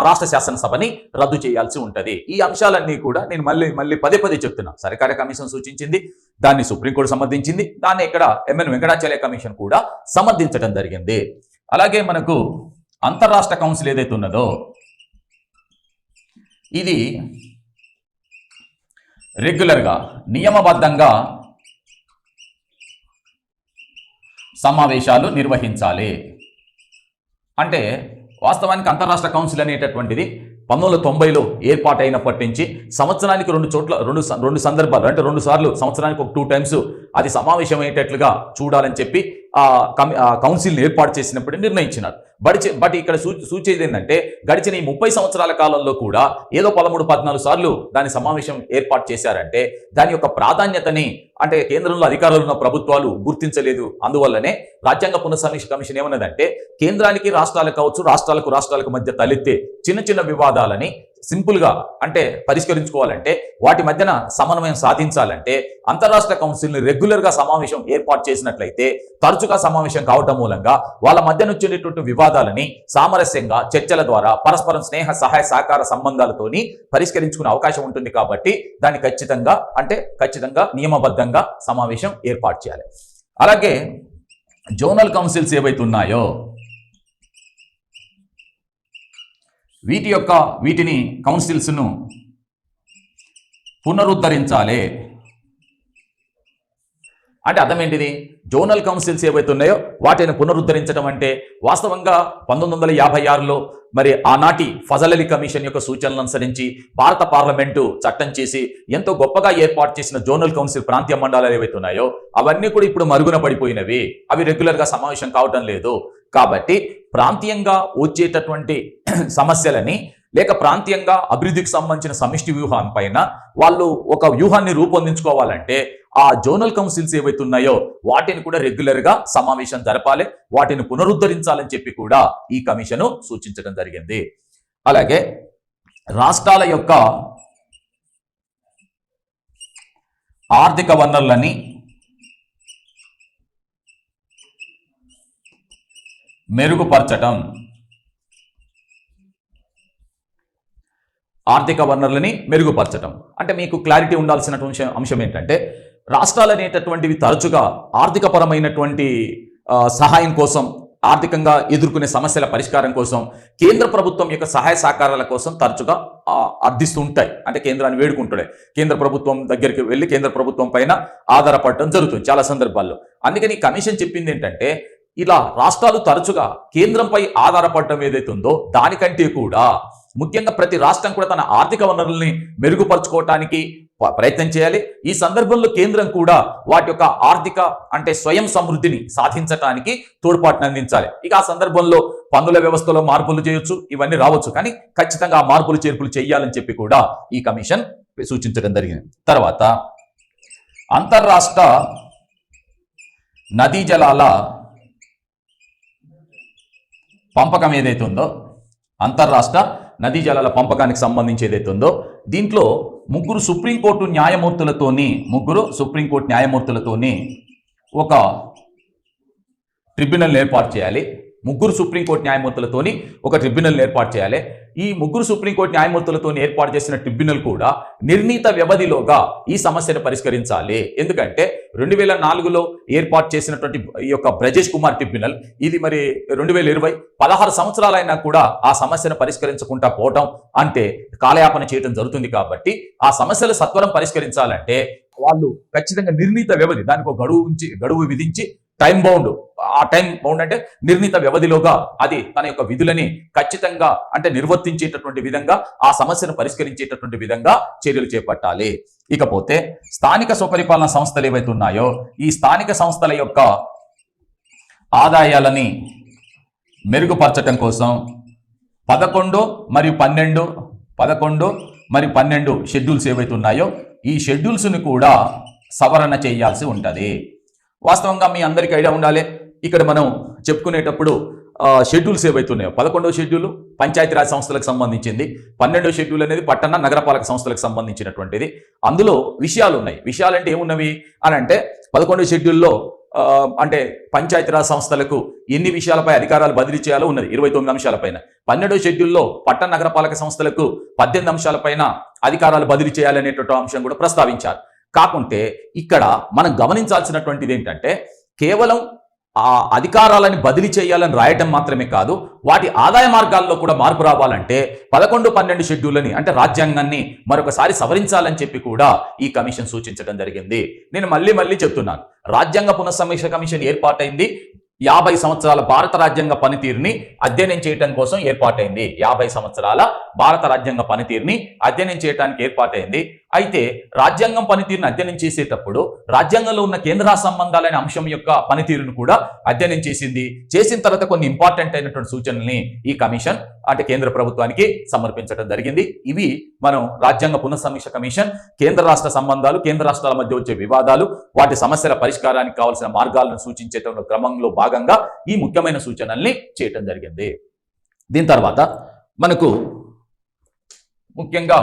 రాష్ట్ర శాసనసభని రద్దు చేయాల్సి ఉంటది. ఈ అంశాలన్నీ కూడా నేను మళ్ళీ పదే చెప్తున్నా. సర్కారీ కమిషన్ సూచించింది, దాన్ని సుప్రీంకోర్టు సమర్థించింది, దాన్ని ఇక్కడ ఎంఎన్ వెంకటాచలయ కమిషన్ కూడా సమర్థించడం జరిగింది. అలాగే మనకు అంతర్రాష్ట్ర కౌన్సిల్ ఏదైతే ఉన్నదో ఇది రెగ్యులర్గా నియమబద్ధంగా సమావేశాలు నిర్వహించాలి. అంటే వాస్తవానికి అంతర్రాష్ట్ర కౌన్సిల్ అనేటటువంటిది 1990లో ఏర్పాటైనప్పటి నుంచి సంవత్సరానికి రెండు సందర్భాలు, అంటే 2 సార్లు సంవత్సరానికి ఒక 2 టైమ్స్ అది సమావేశం అయ్యేటట్లుగా చూడాలని చెప్పి ఆ కౌన్సిల్ని ఏర్పాటు చేసినప్పుడు నిర్ణయించినారు. బట్ ఇక్కడ సూచేది ఏంటంటే గడిచిన ఈ 30 సంవత్సరాల కాలంలో కూడా ఏదో 13-14 సార్లు దాని సమావేశం ఏర్పాటు చేశారంటే దాని యొక్క ప్రాధాన్యతని అంటే కేంద్రంలో అధికారులు ఉన్న ప్రభుత్వాలు గుర్తించలేదు. అందువల్లనే రాజ్యాంగ పునఃసమీక్ష కమిషన్ ఏమన్నదంటే కేంద్రానికి రాష్ట్రాలకు కావచ్చు, రాష్ట్రాలకు మధ్య తలెత్తే చిన్న వివాదాలని సింపుల్గా అంటే పరిష్కరించుకోవాలంటే, వాటి మధ్యన సమన్వయం సాధించాలంటే అంతర్రాష్ట్ర కౌన్సిల్ని రెగ్యులర్గా సమావేశం ఏర్పాటు చేసినట్లయితే తరచుగా సమావేశం కావటం మూలంగా వాళ్ళ మధ్య వచ్చేటటువంటి వివాదాలని సామరస్యంగా చర్చల ద్వారా పరస్పరం స్నేహ సహాయ సహకార సంబంధాలతోని పరిష్కరించుకునే అవకాశం ఉంటుంది. కాబట్టి దాన్ని ఖచ్చితంగా నియమబద్ధంగా సమావేశం ఏర్పాటు చేయాలి. అలాగే జోనల్ కౌన్సిల్స్ ఏవైతే ఉన్నాయో వీటిని కౌన్సిల్స్ను పునరుద్ధరించాలి. అంటే అర్థం ఏంటిది? జోనల్ కౌన్సిల్స్ ఏవైతే ఉన్నాయో వాటిని పునరుద్ధరించడం అంటే వాస్తవంగా 1956లో మరి ఆనాటి ఫజల్ అలీ కమిషన్ యొక్క సూచనలను అనుసరించి భారత పార్లమెంటు చట్టం చేసి ఎంతో గొప్పగా ఏర్పాటు చేసిన జోనల్ కౌన్సిల్ ప్రాంతీయ మండలాలు ఏవైతే ఉన్నాయో అవన్నీ కూడా ఇప్పుడు మరుగున పడిపోయినవి. అవి రెగ్యులర్గా సమావేశం కావటం లేదు. కాబట్టి ప్రాంతీయంగా వచ్చేటటువంటి సమస్యలని లేక ప్రాంతీయంగా అభివృద్ధికి సంబంధించిన సమిష్టి వ్యూహం పైన వాళ్ళు ఒక వ్యూహాన్ని రూపొందించుకోవాలంటే ఆ జోనల్ కౌన్సిల్స్ ఏవైతే ఉన్నాయో వాటిని కూడా రెగ్యులర్గా సమావేశం జరపాలి, వాటిని పునరుద్ధరించాలని చెప్పి కూడా ఈ కమిషను సూచించడం జరిగింది. అలాగే రాష్ట్రాల యొక్క ఆర్థిక వనరులని మెరుగుపరచటం, అంటే మీకు క్లారిటీ ఉండాల్సిన అంశం ఏంటంటే రాష్ట్రాలు అనేటటువంటివి తరచుగా ఆర్థికపరమైనటువంటి సహాయం కోసం, ఆర్థికంగా ఎదుర్కొనే సమస్యల పరిష్కారం కోసం కేంద్ర ప్రభుత్వం యొక్క సహాయ సహకారాల కోసం తరచుగా అర్థిస్తూ ఉంటాయి. అంటే కేంద్రాన్ని వేడుకుంటాయి, కేంద్ర ప్రభుత్వం దగ్గరికి వెళ్ళి కేంద్ర ప్రభుత్వం పైన ఆధారపడటం జరుగుతుంది చాలా సందర్భాల్లో. అందుకని కమిషన్ చెప్పింది ఏంటంటే ఇలా రాష్ట్రాలు తరచుగా కేంద్రంపై ఆధారపడటం ఏదైతే ఉందో దానికంటే కూడా ముఖ్యంగా ప్రతి రాష్ట్రం కూడా తన ఆర్థిక వనరుల్ని మెరుగుపరచుకోవటానికి ప్రయత్నం చేయాలి. ఈ సందర్భంలో కేంద్రం కూడా వాటి యొక్క ఆర్థిక అంటే స్వయం సమృద్ధిని సాధించడానికి తోడ్పాటును అందించాలి. ఇక ఆ సందర్భంలో పన్నుల వ్యవస్థలో మార్పులు చేయొచ్చు, ఇవన్నీ రావచ్చు, కానీ ఖచ్చితంగా ఆ మార్పులు చేర్పులు చేయాలని చెప్పి కూడా ఈ కమిషన్ సూచించడం జరిగింది. తర్వాత అంతర్రాష్ట్ర నదీ జలాల పంపకం ఏదైతే ఉందో, అంతర్రాష్ట్ర నదీ జలాల పంపకానికి సంబంధించి ఏదైతే ఉందో, దీంట్లో ముగ్గురు సుప్రీంకోర్టు న్యాయమూర్తులతోని ఒక ట్రిబ్యునల్ ఏర్పాటు చేయాలి. ముగ్గురు సుప్రీంకోర్టు న్యాయమూర్తులతోని ఒక ట్రిబ్యునల్ ఏర్పాటు చేయాలి. ఈ ముగ్గురు సుప్రీంకోర్టు న్యాయమూర్తులతో ఏర్పాటు చేసిన ట్రిబ్యునల్ కూడా నిర్ణీత వ్యవధిలోగా ఈ సమస్యను పరిష్కరించాలి. ఎందుకంటే 2004లో ఏర్పాటు చేసినటువంటి ఈ యొక్క బ్రజేష్ కుమార్ ట్రిబ్యునల్, ఇది మరి 2020 16 సంవత్సరాలైనా కూడా ఆ సమస్యను పరిష్కరించకుండా పోవటం అంటే కాలయాపన చేయడం జరుగుతుంది. కాబట్టి ఆ సమస్యలు సత్వరం పరిష్కరించాలంటే వాళ్ళు ఖచ్చితంగా నిర్ణీత వ్యవధి, దానికి ఒక గడువు విధించి టైం బౌండ్, ఆ టైం బౌండ్ అంటే నిర్ణీత వ్యవధిలోగా అది తన యొక్క విధులని ఖచ్చితంగా అంటే నిర్వర్తించేటటువంటి విధంగా, ఆ సమస్యను పరిష్కరించేటటువంటి విధంగా చర్యలు చేపట్టాలి. ఇకపోతే స్థానిక స్వపరిపాలన సంస్థలు ఏవైతే ఉన్నాయో, ఈ స్థానిక సంస్థల యొక్క ఆదాయాలని మెరుగుపరచడం కోసం 11 మరియు 12 షెడ్యూల్స్ ఏవైతే ఉన్నాయో, ఈ షెడ్యూల్స్ని కూడా సవరణ చేయాల్సి ఉంటుంది. వాస్తవంగా మీ అందరికీ ఐడియా ఉండాలి, ఇక్కడ మనం చెప్పుకునేటప్పుడు షెడ్యూల్స్ ఏవైతే ఉన్నాయో, 11వ షెడ్యూల్ పంచాయతీరాజ్ సంస్థలకు సంబంధించింది, 12వ షెడ్యూల్ అనేది పట్టణ నగరపాలక సంస్థలకు సంబంధించినటువంటిది. అందులో విషయాలు ఉన్నాయి. విషయాలు అంటే ఏమున్నవి అని అంటే, 11వ షెడ్యూల్లో అంటే పంచాయతీరాజ్ సంస్థలకు ఎన్ని విషయాలపై అధికారాలు బదిలీ చేయాలో ఉన్నది, 29 అంశాలపైన. 12వ షెడ్యూల్లో పట్టణ నగరపాలక సంస్థలకు 18 అంశాలపైన అధికారాలు బదిలీ చేయాలనేటువంటి అంశం కూడా ప్రస్తావించారు. కాకుంటే ఇక్కడ మనం గమనించాల్సినటువంటిది ఏంటంటే, కేవలం ఆ అధికారాలని బదిలీ చేయాలని రాయటం మాత్రమే కాదు, వాటి ఆదాయ మార్గాల్లో కూడా మార్పు రావాలంటే 11, 12 షెడ్యూల్ని అంటే రాజ్యాంగాన్ని మరొకసారి సవరించాలని చెప్పి కూడా ఈ కమిషన్ సూచించడం జరిగింది. నేను మళ్ళీ చెప్తున్నాను, రాజ్యాంగ పునఃసమీక్ష కమిషన్ ఏర్పాటైంది 50 సంవత్సరాల భారత రాజ్యాంగ పనితీరుని అధ్యయనం చేయడం కోసం ఏర్పాటైంది. 50 సంవత్సరాల భారత రాజ్యాంగ పనితీరుని అధ్యయనం చేయడానికి ఏర్పాటైంది. అయితే రాజ్యాంగం పనితీరుని అధ్యయనం చేసేటప్పుడు రాజ్యాంగంలో ఉన్న కేంద్ర రాష్ట్ర సంబంధాలనే అంశం యొక్క పనితీరును కూడా అధ్యయనం చేసింది. చేసిన తర్వాత కొన్ని ఇంపార్టెంట్ అయినటువంటి సూచనల్ని ఈ కమిషన్ అంటే కేంద్ర ప్రభుత్వానికి సమర్పించడం జరిగింది. ఇవి మనం రాజ్యాంగ పునఃసమీక్ష కమిషన్ కేంద్ర రాష్ట్ర సంబంధాలు, కేంద్ర రాష్ట్రాల మధ్య వచ్చే వివాదాలు, వాటి సమస్యల పరిష్కారానికి కావాల్సిన మార్గాలను సూచించేట క్రమంలో భాగంగా ఈ ముఖ్యమైన సూచనల్ని చేయటం జరిగింది. దీని తర్వాత మనకు ముఖ్యంగా